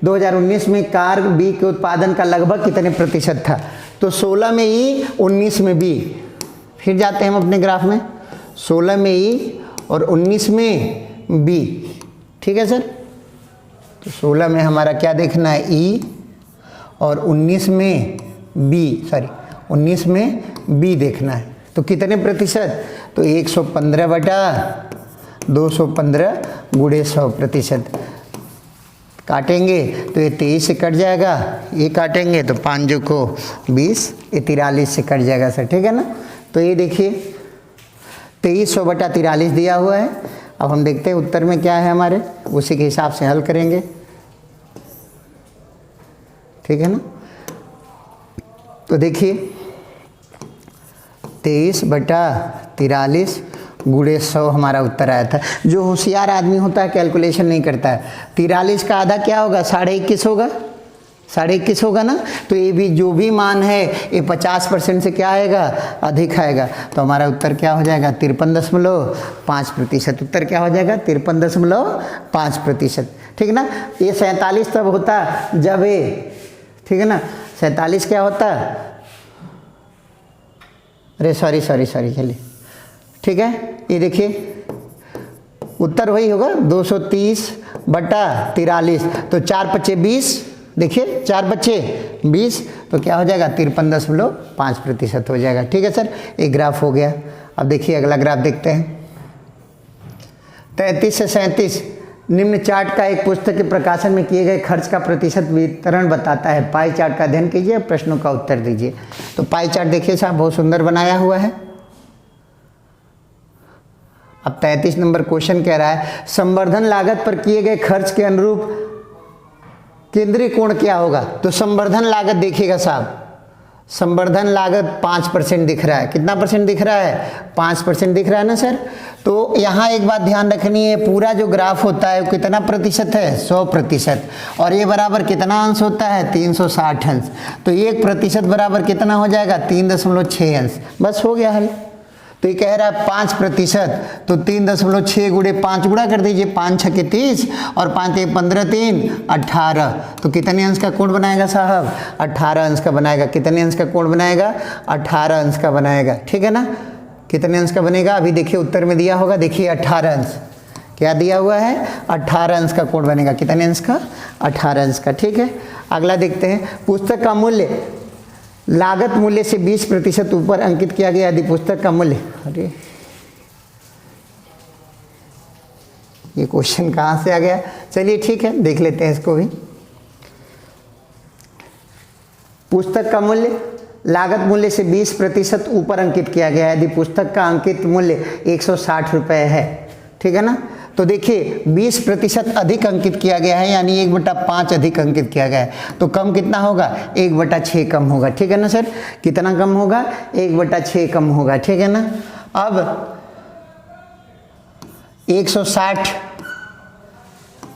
2019 में कार बी के उत्पादन का लगभग कितने प्रतिशत था। तो 16 में ई, 19 में बी। फिर जाते हैं हम अपने ग्राफ में, 16 में ई और 19 में बी, ठीक है सर। तो 16 में हमारा क्या देखना है, ई, और 19 में बी, सॉरी 19 में बी देखना है। तो कितने प्रतिशत, तो 115/215 गुणे 100%। काटेंगे तो ये 23 से कट जाएगा, ये काटेंगे तो 5 को 20, ये 43 से कट जाएगा सर, ठीक है ना। तो ये देखिए 2300/43 दिया हुआ है। अब हम देखते हैं उत्तर में क्या है हमारे, उसी के हिसाब से हल करेंगे, ठीक है ना। तो देखिए 23/43 गुणे 100 हमारा उत्तर आया था। जो होशियार आदमी होता है कैलकुलेशन नहीं करता है। 43 का आधा क्या होगा, 21.5 होगा, 21.5 होगा ना। तो ये भी जो भी मान है ये 50% से क्या आएगा, अधिक आएगा। तो हमारा उत्तर क्या हो जाएगा, 53.5%। उत्तर क्या हो जाएगा, 53.5%, ठीक है ना। ये 47 तब होता जब ये, ठीक है ना, 47 क्या होता, अरे सॉरी चलिए, ठीक है। ये देखिए उत्तर वही होगा 230/43। तो 4 × 5 = 20, देखिए 4 × 5 = 20, तो क्या हो जाएगा, 53.5% हो जाएगा, ठीक है सर। एक ग्राफ हो गया। अब देखिए अगला ग्राफ देखते हैं। 33 से 37 निम्न चार्ट का एक पुस्तक के प्रकाशन में किए गए खर्च का प्रतिशत वितरण बताता है। पाई चार्ट का अध्ययन कीजिए, प्रश्नों का उत्तर दीजिए। तो पाई चार्ट देखिए साहब बहुत सुंदर बनाया हुआ है। अब 33 नंबर क्वेश्चन कह रहा है, संवर्धन लागत पर किए गए खर्च के अनुरूप केंद्रीय कोण क्या होगा। तो संवर्धन लागत देखिएगा साहब, संवर्धन लागत 5% दिख रहा है। कितना परसेंट दिख रहा है, 5% दिख रहा है ना सर। तो यहाँ एक बात ध्यान रखनी है, पूरा जो ग्राफ होता है वो कितना प्रतिशत है, 100%। और ये बराबर कितना अंश होता है, 360 अंश। तो 1% बराबर कितना हो जाएगा, 3.6 अंश। बस हो गया हल। तो ये कह रहा है 5%, तो 3.6 गुणे 5 गुणा कर दीजिए, 5 × 6 = 30 और 5 × 15 = 3 18। तो कितने अंश का कोण बनाएगा साहब, 18 अंश का बनाएगा। कितने अंश का कोण बनाएगा, 18 अंश का बनाएगा, ठीक है ना। कितने अंश का बनेगा, अभी देखिए उत्तर में दिया होगा, देखिए 18 अंश। क्या दिया हुआ है, 18 अंश का कोण बनेगा। कितने अंश का, 18 अंश का, ठीक है। अगला देखते हैं, पुस्तक का मूल्य लागत मूल्य से 20% ऊपर अंकित किया गया यदि पुस्तक का मूल्य, अरे ये क्वेश्चन कहाँ से आ गया। चलिए ठीक है, देख लेते हैं इसको भी। पुस्तक का मूल्य लागत मूल्य से 20% ऊपर अंकित किया गया यदि पुस्तक का अंकित मूल्य 160 रुपये है, ठीक है ना। तो देखिए 20% अधिक अंकित किया गया है, यानी 1/5 अधिक अंकित किया गया है, तो कम कितना होगा, 1/6 कम होगा। ठीक है ना सर, कितना कम होगा, 1/6 कम होगा। ठीक है ना। अब 160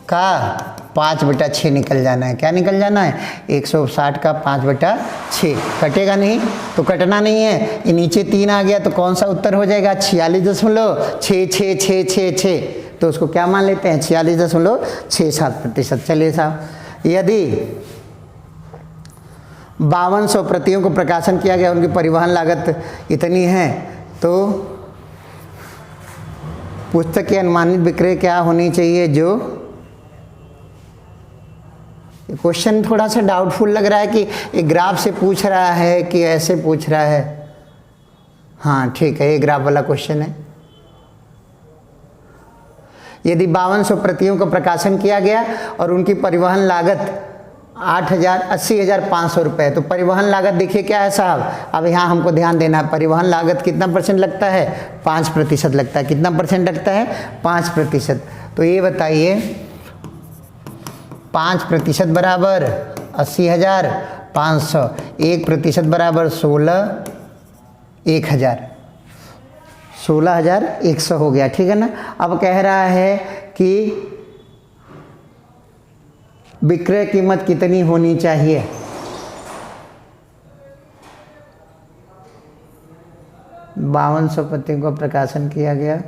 का 5/6 निकल जाना है। क्या निकल जाना है, 160 का 5/6 कटेगा नहीं, तो कटना नहीं है। ये नीचे 3 आ गया तो कौन सा उत्तर हो जाएगा, 46.6666। तो उसको क्या मान लेते हैं, 46.67%। चलिए साहब, यदि 5200 प्रतियों को प्रकाशन किया गया, उनकी परिवहन लागत इतनी है, तो पुस्तक की अनुमानित विक्रय क्या होनी चाहिए। जो क्वेश्चन थोड़ा सा डाउटफुल लग रहा है कि एक ग्राफ से पूछ रहा है कि ऐसे पूछ रहा है। हाँ ठीक है, ये ग्राफ वाला क्वेश्चन है। यदि 5200 प्रतियों का प्रकाशन किया गया और उनकी परिवहन लागत 80,500 रुपये, तो परिवहन लागत देखिए क्या है साहब। अब यहाँ हमको ध्यान देना है, परिवहन लागत कितना % लगता है, 5% लगता है। कितना % लगता है, 5%। तो ये बताइए 5% बराबर 80,500, 1% बराबर 16,100 हो गया। ठीक है ना। अब कह रहा है कि विक्रय कीमत कितनी होनी चाहिए। बावन सौ प्रतियों का प्रकाशन किया गया,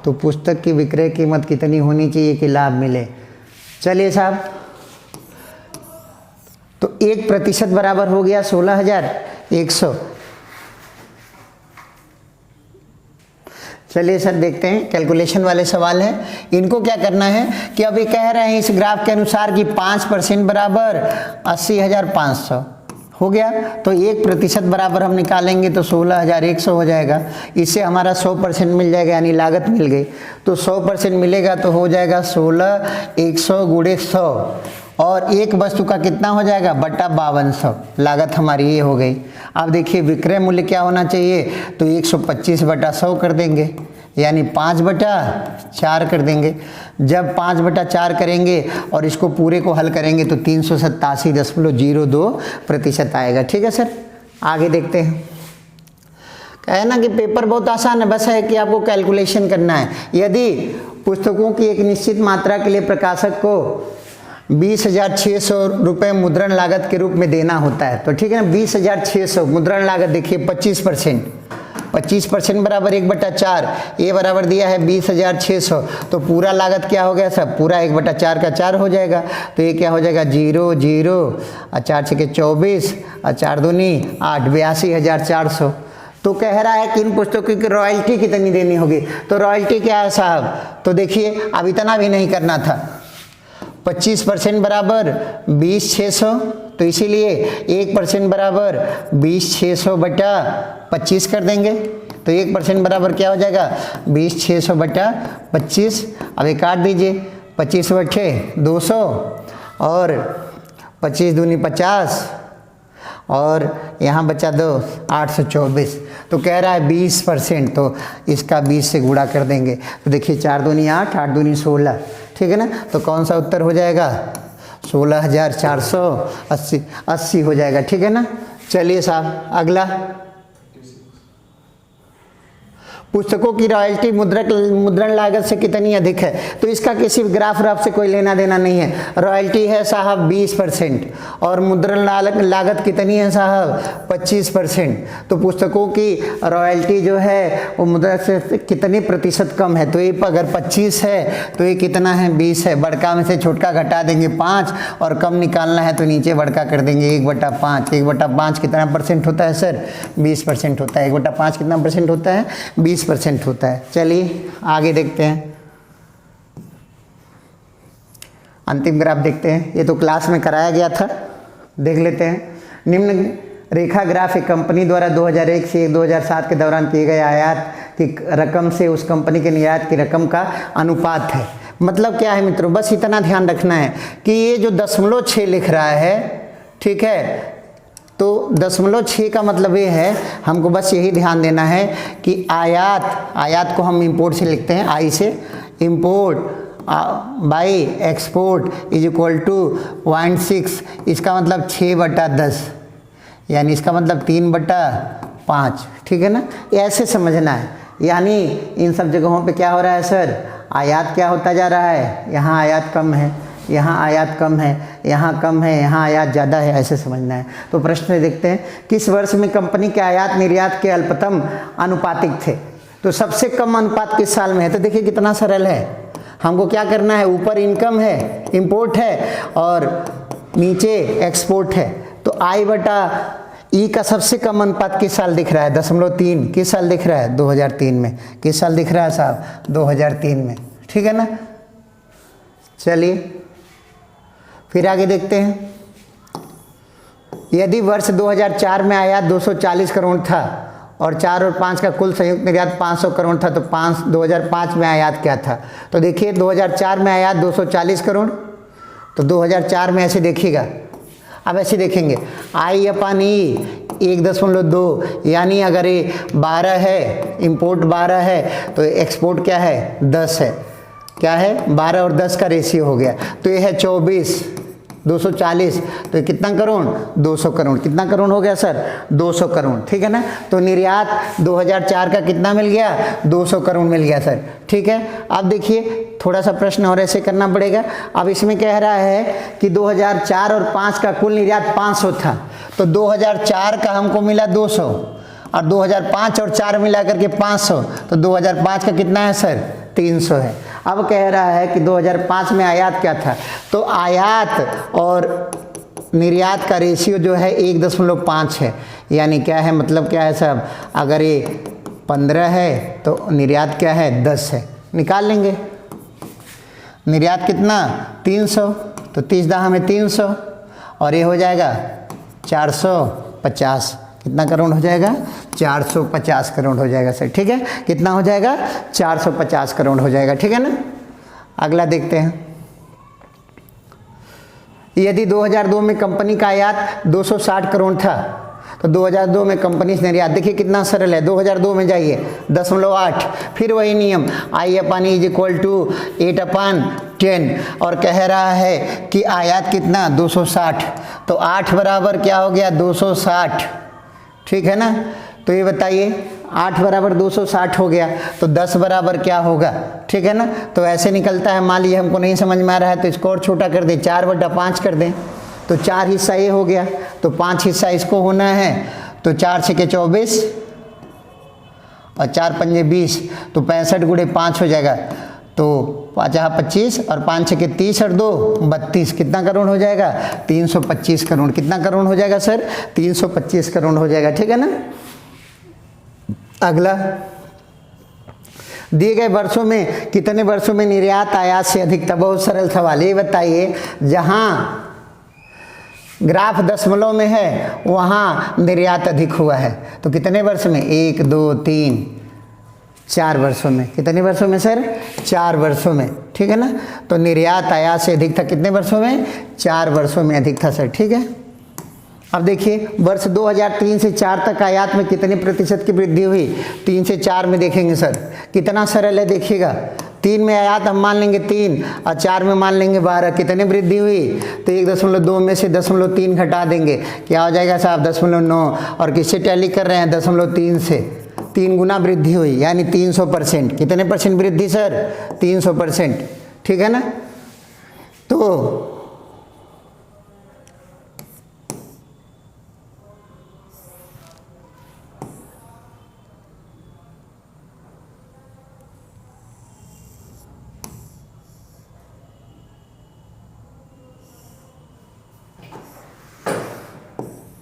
तो पुस्तक की विक्रय कीमत कितनी होनी चाहिए कि लाभ मिले। चलिए साहब, तो 1% बराबर हो गया 16,100। चलिए सर देखते हैं, कैलकुलेशन वाले सवाल हैं। इनको क्या करना है कि अभी कह रहे हैं इस ग्राफ के अनुसार कि 5% बराबर 80,500 हो गया, तो 1% बराबर हम निकालेंगे तो 16,100 हो जाएगा। इससे हमारा 100% मिल जाएगा, यानी लागत मिल गई। तो 100% मिलेगा तो हो जाएगा 16,100 × 100, और एक वस्तु का कितना हो जाएगा, बटा 5200। लागत हमारी ये हो गई। अब देखिए विक्रय मूल्य क्या होना चाहिए, तो 125/100 कर देंगे, यानी 5/4 कर देंगे। जब 5/4 करेंगे और इसको पूरे को हल करेंगे तो 387.02% आएगा। ठीक है सर, आगे देखते हैं। कहे ना कि पेपर बहुत आसान है, बस है कि आपको कैलकुलेशन करना है। यदि पुस्तकों की एक निश्चित मात्रा के लिए प्रकाशक को 20,600 रुपये मुद्रण लागत के रूप में देना होता है, तो ठीक है ना, 20,600 मुद्रण लागत। देखिए 25% बराबर 1/4, ये बराबर दिया है 20,600, तो पूरा लागत क्या हो गया सब, पूरा 1/4 का 4 हो जाएगा। तो ये क्या हो जाएगा, 0 0 और 4 6 24 और 4 दूनी 8, 82,400। तो कह रहा है कि इन पुस्तकों की रॉयल्टी कितनी देनी होगी। तो रॉयल्टी क्या है साहब, तो देखिए अब इतना भी नहीं करना था। 25% बराबर 20,600, तो इसीलिए 1% बराबर 20,600/25 कर देंगे। तो 1% बराबर क्या हो जाएगा, 20,600/25। अब ये काट दीजिए, 25/200 और 25 दूनी 50 और यहाँ बचा 2, 824। तो कह रहा है 20%, तो इसका 20 से गुणा कर देंगे। तो देखिए 4 दूनी 8, 8 दूनी 16, ठीक है ना। तो कौन सा उत्तर हो जाएगा, 16,480 हो जाएगा। ठीक है ना। चलिए साहब अगला, पुस्तकों की रॉयल्टी मुद्रण लागत से कितनी अधिक है। तो इसका किसी ग्राफ व्राफ से कोई लेना देना नहीं है। रॉयल्टी है साहब 20% और मुद्रण लागत कितनी है साहब, 25%। तो पुस्तकों की रॉयल्टी जो है वो मुद्रा से कितने प्रतिशत कम है। तो ये अगर 25 है तो ये कितना है, 20 है। बड़का में से छोटका घटा देंगे 5, और कम निकालना है तो नीचे बड़का कर देंगे 1/5। 1/5 कितना % होता है सर, 20% होता है। 1/5 कितना % होता है, 20% होता है। चलिए आगे देखते हैं, अंतिम ग्राफ देखते हैं। ये तो क्लास में कराया गया था, देख लेते हैं। निम्न रेखा ग्राफ एक कंपनी द्वारा 2001 से 2007 के दौरान किए गए आयात की रकम से उस कंपनी के निर्यात की रकम का अनुपात है। मतलब क्या है मित्रों, बस इतना ध्यान रखना है कि ये जो 0.6 लिख रहा है, ठीक है, तो 0.6 का मतलब ये है, हमको बस यही ध्यान देना है कि आयात को हम इंपोर्ट से लिखते हैं, आई से, import by export is equal to 0.6, इसका मतलब 6/10, यानी इसका मतलब 3/5, ठीक है ना। ऐसे समझना है, यानी इन सब जगहों पे क्या हो रहा है सर, आयात क्या होता जा रहा है, यहाँ आयात कम है, यहाँ आयात कम है, यहाँ कम है, यहाँ आयात ज़्यादा है, ऐसे समझना है। तो प्रश्न देखते हैं, किस वर्ष में कंपनी के आयात निर्यात के अल्पतम अनुपातिक थे। तो सबसे कम अनुपात किस साल में है, तो देखिए कितना सरल है, हमको क्या करना है, ऊपर इनकम है, इंपोर्ट है, और नीचे एक्सपोर्ट है। तो I/E का सबसे कम अनुपात किस साल दिख रहा है, 0.3, किस साल दिख रहा है, 2003 में। किस साल दिख रहा है साहब, 2003 में, ठीक है ना। चलिए फिर आगे देखते हैं, यदि वर्ष 2004 में आयात 240 करोड़ था और 4 और 5 का कुल संयुक्त निर्यात 500 करोड़ था, तो 2005 में आयात क्या था। तो देखिए 2004 में आयात 240 करोड़, तो 2004 में ऐसे देखिएगा, अब ऐसे देखेंगे I/E 1.2, यानी अगर ये 12 है, इंपोर्ट 12 है, तो एक्सपोर्ट क्या है, 10 है, क्या है, 12 और 10 का रेशियो हो गया। तो ये है 24, 240, तो ये कितना करोड़, 200 करोड़, कितना करोड़ हो गया सर, 200 करोड़, ठीक है ना। तो निर्यात 2004 का कितना मिल गया, 200 करोड़ मिल गया सर, ठीक है। अब देखिए थोड़ा सा प्रश्न और ऐसे करना पड़ेगा। अब इसमें कह रहा है कि 2004 और 5 का कुल निर्यात 500 था, तो 2004 का हमको मिला 200 और 2005 और 4 मिला करके 500, तो 2005 का कितना है सर, 300 है। अब कह रहा है कि 2005 में आयात क्या था, तो आयात और निर्यात का रेशियो जो है 1.5 है, यानी क्या है, मतलब क्या है साहब, अगर ये 15 है तो निर्यात क्या है, 10 है, निकाल लेंगे। निर्यात कितना, 300, तो 30 दहा में 300, और ये हो जाएगा 450, कितना करोड़ हो जाएगा, 450 करोड़ हो जाएगा सर, ठीक है। कितना हो जाएगा, 450 करोड़ हो जाएगा, ठीक है ना। अगला देखते हैं, यदि 2002 में कंपनी का आयात 260 करोड़ था, तो 2002 में कंपनी से निर्यात, देखिए कितना सरल है, 2002 में जाइए 0.8, फिर वही नियम I/E इज इक्वल टू 8/10, और कह रहा है कि आयात कितना, 260, तो 8 बराबर क्या हो गया, 260, ठीक है ना। तो ये बताइए 8 बराबर 260 हो गया, तो 10 बराबर क्या होगा, ठीक है ना। तो ऐसे निकलता है, मान लीजिए हमको नहीं समझ में आ रहा है तो इसको और छोटा कर दें, 4/5 कर दें, तो 4 हिस्सा ये हो गया, तो 5 हिस्सा इसको होना है, तो 4 6 के 24 और 4 पंजे 20, तो 65 गुणे 5 हो जाएगा, तो 5 25 और 5 6 के 30 और 2 32, कितना करोड़ हो जाएगा, 325 करोड़, कितना करोड़ हो जाएगा सर, 325 करोड़ हो जाएगा, ठीक है ना। अगला, दिए गए वर्षों में कितने वर्षों में निर्यात आयात से अधिक था, बहुत सरल सवाल। ये बताइए, जहां ग्राफ दशमलव में है वहां निर्यात अधिक हुआ है, तो कितने वर्ष में, 1 2 3 4 वर्षों में, कितने वर्षों में सर, 4 वर्षों में, ठीक है ना। तो निर्यात आयात से अधिक था कितने वर्षों में, 4 वर्षों में अधिक था सर, ठीक है। अब देखिए वर्ष 2003 से 4 तक आयात में कितने प्रतिशत की वृद्धि हुई, 3 से 4 में देखेंगे सर, कितना सरल है, देखिएगा 3 में आयात हम मान लेंगे 3 और 4 में मान लेंगे 12, कितने वृद्धि हुई, तो 1.2 में से 0.3 घटा देंगे, क्या हो जाएगा साहब, 0.9, और किससे टैली कर रहे हैं, 0.3 से, 3 गुना वृद्धि हुई, यानी 300%, कितने परसेंट वृद्धि सर, 300%, ठीक है ना। तो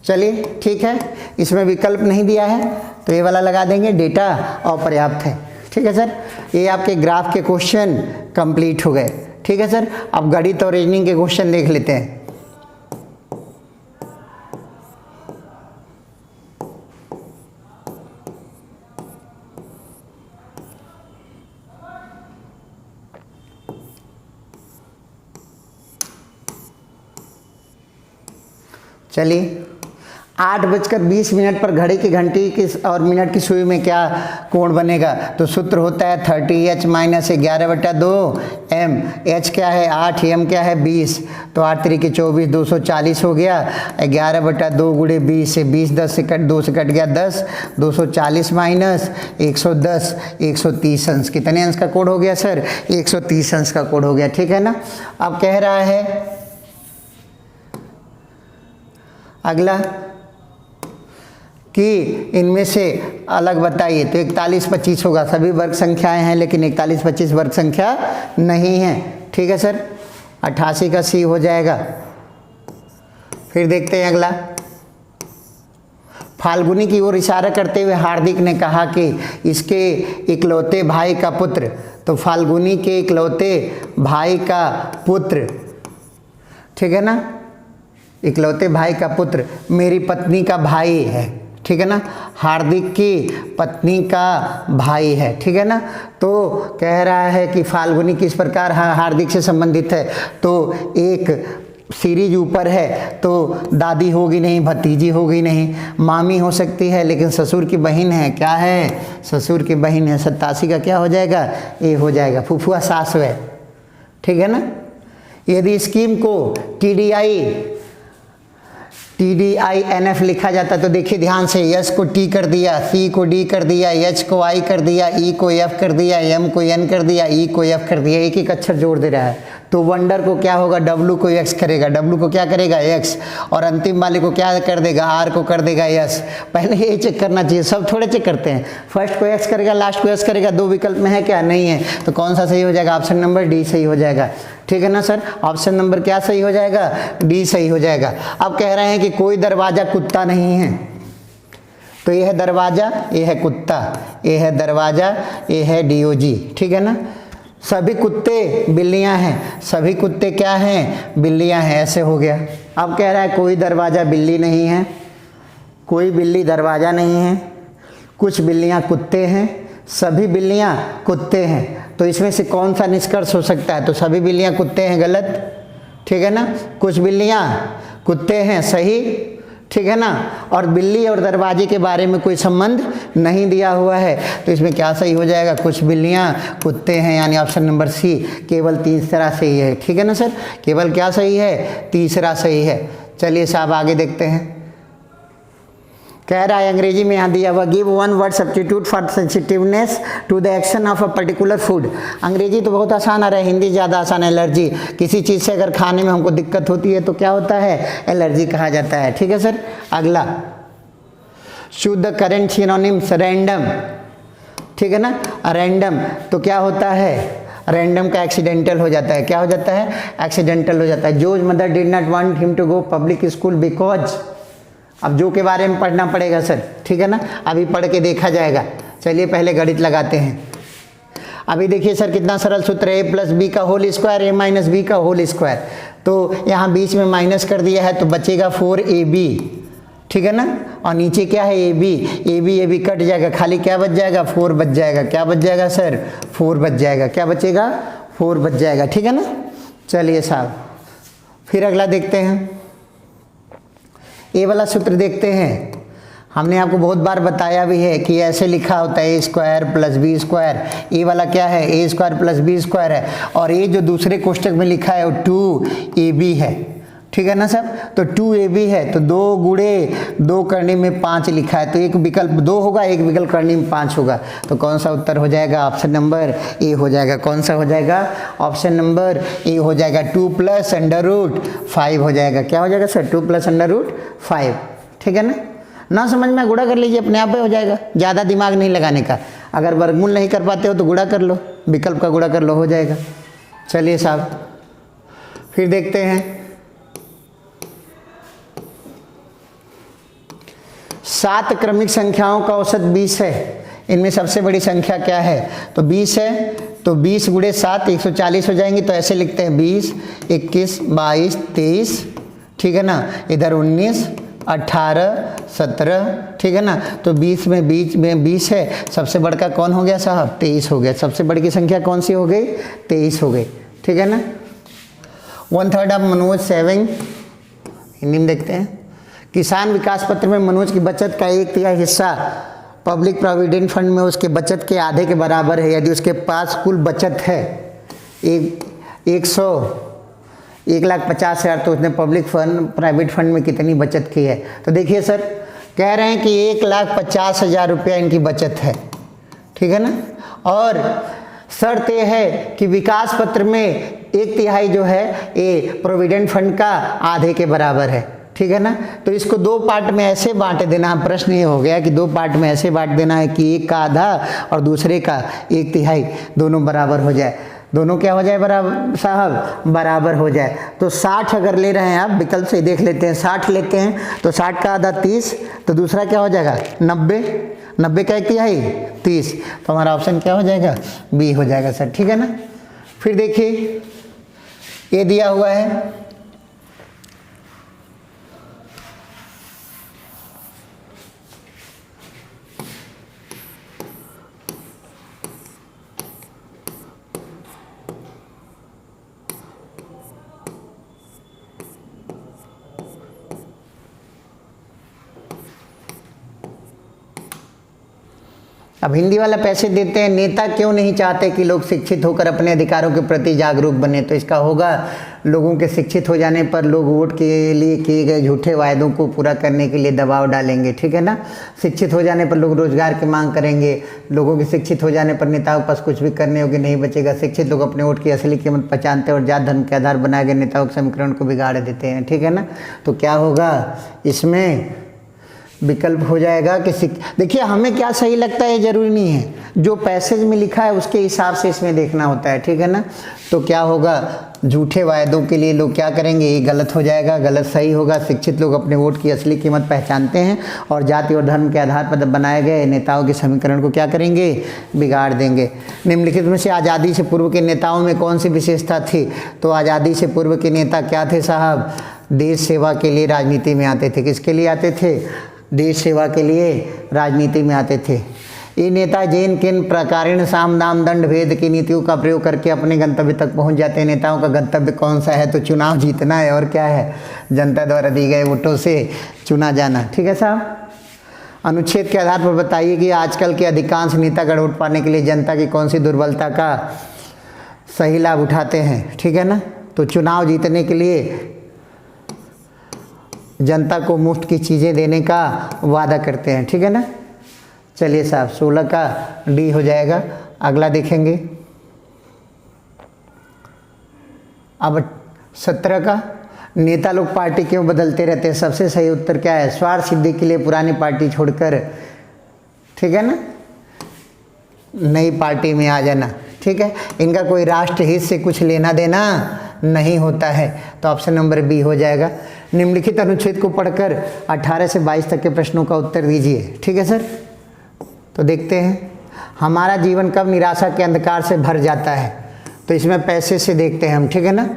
चलिए ठीक है, इसमें विकल्प नहीं दिया है तो ये वाला लगा देंगे, डेटा अपर्याप्त है, ठीक है सर। ये आपके ग्राफ के क्वेश्चन कंप्लीट हो गए, ठीक है सर। अब गणित और रीजनिंग के क्वेश्चन देख लेते हैं। चलिए 8:20 पर घड़ी की घंटी की और मिनट की सुई में क्या कोण बनेगा? तो सूत्र होता है 30h माइनस 11/2 m। h क्या है 8, m क्या है 20। तो 8 3 24, 240 हो गया। 11/2 गुणे 20 से 20 10 से 2 से कट गया 10, 240 माइनस 110, 130 अंश। कितने अंश का कोड हो गया सर? 130 अंश का कोड हो गया, ठीक है ना। अब कह रहा है अगला कि इनमें से अलग बताइए। तो 41 25 होगा, सभी वर्ग संख्याएं हैं लेकिन 41 25 वर्ग संख्या नहीं है, ठीक है सर। 88 का सी हो जाएगा। फिर देखते हैं अगला। फाल्गुनी की ओर इशारा करते हुए हार्दिक ने कहा कि इसके इकलौते भाई का पुत्र, तो फाल्गुनी के इकलौते भाई का पुत्र, ठीक है ना, इकलौते भाई का पुत्र मेरी पत्नी का भाई है, ठीक है ना, हार्दिक की पत्नी का भाई है, ठीक है ना। तो कह रहा है कि फाल्गुनी किस प्रकार हार्दिक से संबंधित है। तो एक सीरीज ऊपर है तो दादी होगी नहीं, भतीजी होगी नहीं, मामी हो सकती है लेकिन ससुर की बहन है, क्या है ससुर की बहन है। 87 का क्या हो जाएगा? ए हो जाएगा, फुफुआ सास है, ठीक है ना। यदि स्कीम को TDINF लिखा जाता तो देखिए ध्यान से, यस को टी कर दिया, सी को डी कर दिया, एच को आई कर दिया, ई को एफ कर दिया, एम को एन कर दिया, ई को एफ कर दिया, एक एक अक्षर जोड़ दे रहा है। तो वंडर को क्या होगा? डब्लू को एक्स करेगा, डब्लू को क्या करेगा? एक्स, और अंतिम वाले को क्या कर देगा? आर को कर देगा यस। पहले ये चेक करना चाहिए, सब थोड़े चेक करते हैं। फर्स्ट को एक्स करेगा, लास्ट को एक्स करेगा, दो विकल्प में है क्या? नहीं है। तो कौन सा सही हो जाएगा? ऑप्शन नंबर डी सही हो जाएगा, ठीक है ना सर। ऑप्शन नंबर क्या सही हो जाएगा? डी सही हो जाएगा। अब कह रहे हैं कि कोई दरवाजा कुत्ता नहीं है, तो ये है दरवाजा, ये है कुत्ता, ये है दरवाजा, ये है DOG, ठीक है ना। सभी कुत्ते बिल्लियां हैं, सभी कुत्ते क्या हैं? बिल्लियां हैं, ऐसे हो गया। अब कह रहा है कोई दरवाजा बिल्ली नहीं है, कोई बिल्ली दरवाजा नहीं है, कुछ बिल्लियां कुत्ते हैं, सभी बिल्लियां कुत्ते हैं। तो इसमें से कौन सा निष्कर्ष हो सकता है? तो सभी बिल्लियां कुत्ते हैं, गलत, ठीक है ना। कुछ बिल्लियां कुत्ते हैं, सही, ठीक है ना। और बिल्ली और दरवाजे के बारे में कोई संबंध नहीं दिया हुआ है, तो इसमें क्या सही हो जाएगा? कुछ बिल्लियां कुत्ते हैं, यानी ऑप्शन नंबर सी केवल तीसरा सही है, ठीक है ना सर। केवल क्या सही है? तीसरा सही है। चलिए साहब आगे देखते हैं। कह रहा है अंग्रेजी में यहाँ दिया हुआ, give one word substitute for sensitiveness to the action of a particular food. अंग्रेजी तो बहुत आसान आ रहा है, हिंदी ज़्यादा आसान है। एलर्जी, किसी चीज़ से अगर खाने में हमको दिक्कत होती है तो क्या होता है? एलर्जी कहा जाता है, ठीक है सर। अगला, शुद्ध करेंट सिनोनिम्स रैंडम, ठीक है ना। रैंडम तो क्या होता है? रैंडम का एक्सीडेंटल हो जाता है, क्या हो जाता है? एक्सीडेंटल हो जाता है। Joe's mother did not want him to go public school because, अब जो के बारे में पढ़ना पड़ेगा सर, ठीक है ना, अभी पढ़ के देखा जाएगा। चलिए पहले गणित लगाते हैं। अभी देखिए सर कितना सरल सूत्र है, a + b का होल स्क्वायर, a - b का होल स्क्वायर। तो यहाँ बीच में माइनस कर दिया है तो बचेगा 4ab, ठीक है ना। और नीचे क्या है? ab कट जाएगा, खाली क्या बच जाएगा? 4 बच जाएगा। क्या बच जाएगा सर? 4 बच जाएगा। क्या बचेगा? 4 बच जाएगा, ठीक है ना। चलिए साहब फिर अगला देखते हैं। ये वाला सूत्र देखते हैं। हमने आपको बहुत बार बताया भी है कि ऐसे लिखा होता है a² + b²। ये वाला क्या है? a² + b² है, और ये जो दूसरे कोष्टक में लिखा है वो 2ab है, ठीक है ना सर। तो 2ab है तो 2 गुणे 2 करने में 5 लिखा है, तो एक विकल्प 2 होगा, एक विकल्प करने में 5 होगा। तो कौन सा उत्तर हो जाएगा? ऑप्शन नंबर ए हो जाएगा। कौन सा हो जाएगा? ऑप्शन नंबर ए हो जाएगा। 2 + √5 हो जाएगा। क्या हो जाएगा सर? 2 + √5, ठीक है ना समझ में गुणा कर लीजिए, अपने आप ही हो जाएगा, ज़्यादा दिमाग नहीं लगाने का। अगर वर्गमूल नहीं कर पाते हो तो गुणा कर लो, विकल्प का गुणा कर लो, हो जाएगा। चलिए साहब फिर देखते हैं। 7 क्रमिक संख्याओं का औसत 20 है, इनमें सबसे बड़ी संख्या क्या है? तो 20 है, तो 20 × 7 140 हो जाएंगे। तो ऐसे लिखते हैं 20, 21, 22, 23, ठीक है ना। इधर 19, 18, 17, ठीक है ना। तो 20 में 20 है, सबसे बड़का कौन हो गया साहब? 23 हो गया। सबसे बड़ी की संख्या कौन सी हो गई? 23 हो गई, ठीक है ना। 1/3 ऑफ मनोज सेविंग, हिंदी में देखते हैं। किसान विकास पत्र में मनोज की बचत का 1/3 हिस्सा पब्लिक प्रोविडेंट फंड में उसके बचत के आधे के बराबर है। यदि उसके पास कुल बचत है 1,50,000 तो उसने पब्लिक फंड प्राइवेट फंड में कितनी बचत की है। तो देखिए सर, कह रहे हैं कि 1,50,000 रुपया इनकी बचत है, ठीक है ना। और शर्त ये है कि विकास पत्र में 1/3 जो है ये प्रोविडेंट फंड का आधे के बराबर है, ठीक है ना। तो इसको 2 पार्ट में ऐसे बांट देना। प्रश्न ये हो गया कि 2 पार्ट में ऐसे बांट देना है कि एक का आधा और दूसरे का 1/3, दोनों बराबर हो जाए। दोनों क्या हो जाए बराबर साहब, बराबर हो जाए। तो 60 अगर ले रहे हैं आप, विकल्प से देख लेते हैं, 60 लेते हैं तो 60 का आधा 30, तो दूसरा क्या हो जाएगा 90, 90 का 1/3 30। तो हमारा ऑप्शन क्या हो जाएगा, बी हो जाएगा सर, ठीक है ना। फिर देखिए ये दिया हुआ है, अब हिंदी वाला पैसे देते हैं, नेता क्यों नहीं चाहते कि लोग शिक्षित होकर अपने अधिकारों के प्रति जागरूक बने। तो इसका होगा, लोगों के शिक्षित हो जाने पर लोग वोट के लिए किए गए झूठे वायदों को पूरा करने के लिए दबाव डालेंगे, ठीक है ना। शिक्षित हो जाने पर लोग रोजगार की मांग करेंगे। लोगों के शिक्षित हो जाने पर नेताओं के पास कुछ भी करने योग्य नहीं बचेगा। शिक्षित लोग अपने वोट की असली कीमत पहचानते हैं और जात धर्म के आधार बनाए गए नेताओं के समीकरण को बिगाड़ देते हैं, ठीक है ना। तो क्या होगा, इसमें विकल्प हो जाएगा कि देखिए हमें क्या सही लगता है ये जरूरी नहीं है, जो पैसेज में लिखा है उसके हिसाब से इसमें देखना होता है, ठीक है ना। तो क्या होगा, झूठे वायदों के लिए लोग क्या करेंगे, ये गलत हो जाएगा, गलत सही होगा। शिक्षित लोग अपने वोट की असली कीमत पहचानते हैं और जाति और धर्म के आधार पर बनाए गए नेताओं के समीकरण को क्या करेंगे, बिगाड़ देंगे। निम्नलिखित में से आज़ादी से पूर्व के नेताओं में कौन सी विशेषता थी। तो आज़ादी से पूर्व के नेता क्या थे साहब, देश सेवा के लिए राजनीति में आते थे। किसके लिए आते थे, देश सेवा के लिए राजनीति में आते थे। ये नेता जिन किन प्रकारेण साम दाम दंड भेद की नीतियों का प्रयोग करके अपने गंतव्य तक पहुंच जाते हैं। नेताओं का गंतव्य कौन सा है, तो चुनाव जीतना है और क्या है, जनता द्वारा दी गए वोटों से चुना जाना, ठीक है साहब। अनुच्छेद के आधार पर बताइए कि आजकल के अधिकांश नेतागण वोट पाने के लिए जनता की कौन सी दुर्बलता का सही लाभ उठाते हैं, ठीक है ना। तो चुनाव जीतने के लिए जनता को मुफ्त की चीज़ें देने का वादा करते हैं, ठीक है ना। चलिए साहब 16 का डी हो जाएगा। अगला देखेंगे, अब 17 का, नेता लोग पार्टी क्यों बदलते रहते हैं। सबसे सही उत्तर क्या है, स्वार्थ सिद्धि के लिए पुरानी पार्टी छोड़कर, ठीक है ना, नई पार्टी में आ जाना, ठीक है। इनका कोई राष्ट्र हित से कुछ लेना देना नहीं होता है। तो ऑप्शन नंबर बी हो जाएगा। निम्नलिखित अनुच्छेद को पढ़कर 18 से 22 तक के प्रश्नों का उत्तर दीजिए, ठीक है सर। तो देखते हैं, हमारा जीवन कब निराशा के अंधकार से भर जाता है। तो इसमें पैसे से देखते हैं हम, ठीक है ना।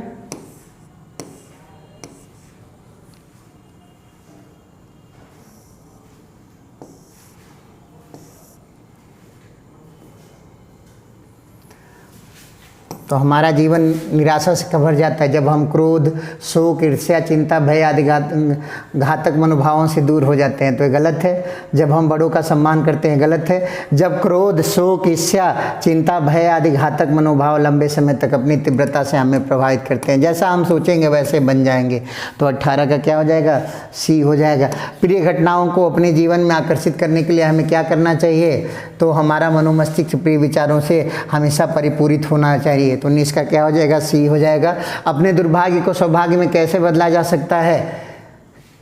तो हमारा जीवन निराशा से भर जाता है जब हम क्रोध, शोक, ईर्ष्या, चिंता, भय आदि घातक मनोभावों से दूर हो जाते हैं। तो ये गलत है। जब हम बड़ों का सम्मान करते हैं, गलत है। जब क्रोध, शोक, ईर्ष्या, चिंता, भय आदि घातक मनोभाव लंबे समय तक अपनी तीव्रता से हमें प्रभावित करते हैं। जैसा हम सोचेंगे वैसे बन जाएंगे। तो 18 का क्या हो जाएगा, सी हो जाएगा। प्रिय घटनाओं को अपने जीवन में आकर्षित करने के लिए हमें क्या करना चाहिए, तो हमारा मनोमस्तिष्क प्रिय विचारों से हमेशा परिपूरित होना चाहिए। तो 19 का क्या हो जाएगा, सी हो जाएगा। अपने दुर्भाग्य को सौभाग्य में कैसे बदला जा सकता है।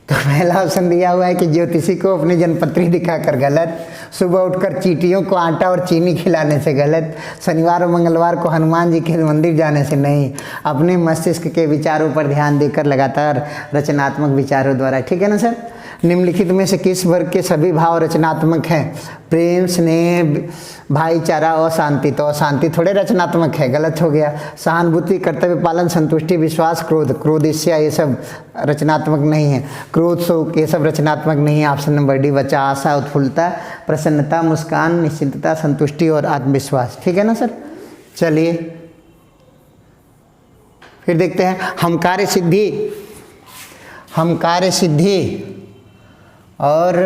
तो पहला ऑप्शन दिया हुआ है कि ज्योतिषी को अपनी जन्मपत्री दिखाकर, गलत। सुबह उठकर चींटियों को आटा और चीनी खिलाने से, गलत। शनिवार और मंगलवार को हनुमान जी के मंदिर जाने से, नहीं। अपने मस्तिष्क के विचारों पर ध्यान देकर लगातार रचनात्मक विचारों द्वारा, ठीक है ना सर। निम्नलिखित में से किस वर्ग के सभी भाव रचनात्मक हैं। प्रेम, स्नेह, भाईचारा और शांति। तो अशांति थोड़े रचनात्मक है, गलत हो गया। सहानुभूति, कर्तव्य पालन, संतुष्टि, विश्वास, क्रोध, क्रोध, ईर्ष्या, ये सब रचनात्मक नहीं है। क्रोध, शोक, ये सब रचनात्मक नहीं है। ऑप्शन नंबर डी बचा। आशा, उत्फुल्लता, प्रसन्नता, मुस्कान, निश्चिंतता, संतुष्टि और आत्मविश्वास, ठीक है ना सर। चलिए फिर देखते हैं, हम कार्य सिद्धि और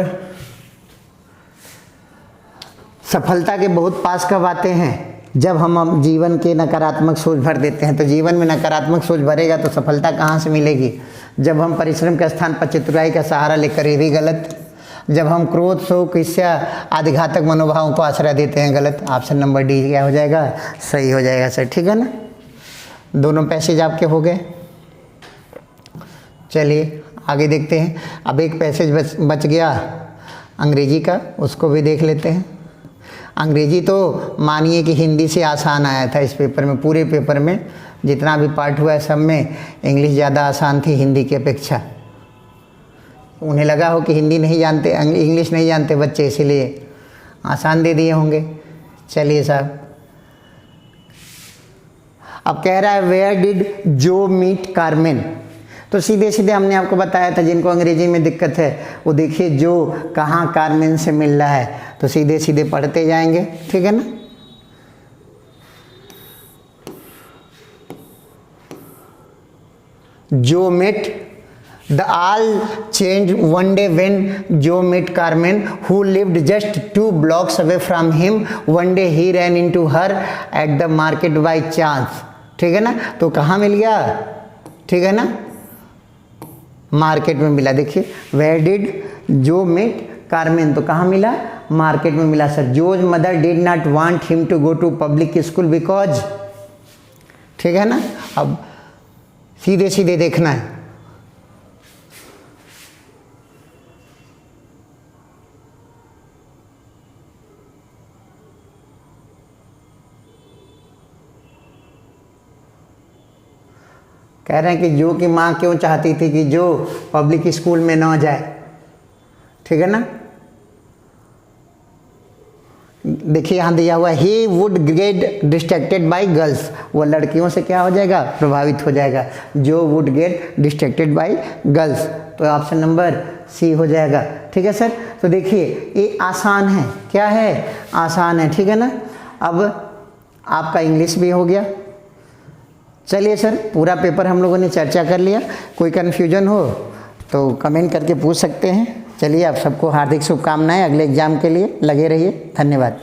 सफलता के बहुत पास कब आते हैं? जब हम जीवन के नकारात्मक सोच भर देते हैं। तो जीवन में नकारात्मक सोच भरेगा तो सफलता कहाँ से मिलेगी? जब हम परिश्रम के स्थान पर चतुराई का सहारा लेकर, ये भी गलत। जब हम क्रोध, शोक, ईर्ष्या आदि घातक मनोभावों को आश्रय देते हैं, गलत। ऑप्शन नंबर डी क्या हो जाएगा? सही हो जाएगा सर, ठीक है ना। दोनों पैसेज आपके हो गए। चलिए आगे देखते हैं। अब एक पैसेज बच गया अंग्रेजी का, उसको भी देख लेते हैं। अंग्रेजी तो मानिए कि हिंदी से आसान आया था इस पेपर में। पूरे पेपर में जितना भी पार्ट हुआ है सब में इंग्लिश ज़्यादा आसान थी हिंदी की अपेक्षा। उन्हें लगा हो कि हिंदी नहीं जानते, इंग्लिश नहीं जानते बच्चे, इसीलिए आसान दे दिए होंगे। चलिए साहब, अब कह रहा है वेयर डिड जो मीट कार्मेन। तो सीधे सीधे हमने आपको बताया था जिनको अंग्रेजी में दिक्कत है वो देखिए जो कहाँ कार्मेन से मिल रहा है, तो सीधे सीधे पढ़ते जाएंगे, ठीक है ना। Joe met the all change one day when Joe met Carmen who lived just 2 blocks away from him. One day he ran into her at the market by chance, ठीक है ना। तो कहाँ मिल गया? ठीक है ना, मार्केट में मिला। देखिए where did Joe met Carmen, तो कहाँ मिला? मार्केट में मिला sir. Joe's mother did not want him to go to public school because, ठीक है ना। अब सीधे सीधे देखना है। कह रहे हैं कि जो की माँ क्यों चाहती थी कि जो पब्लिक स्कूल में ना जाए, ठीक है ना। देखिए यहाँ दिया हुआ he would get distracted by girls, वो लड़कियों से क्या हो जाएगा? प्रभावित हो जाएगा। जो would get distracted by girls, तो ऑप्शन नंबर सी हो जाएगा, ठीक है सर। तो देखिए ये आसान है, क्या है? आसान है, ठीक है ना। अब आपका इंग्लिश भी हो गया। चलिए सर, पूरा पेपर हम लोगों ने चर्चा कर लिया। कोई कन्फ्यूजन हो तो कमेंट करके पूछ सकते हैं। चलिए आप सबको हार्दिक शुभकामनाएं अगले एग्जाम के लिए। लगे रहिए, धन्यवाद।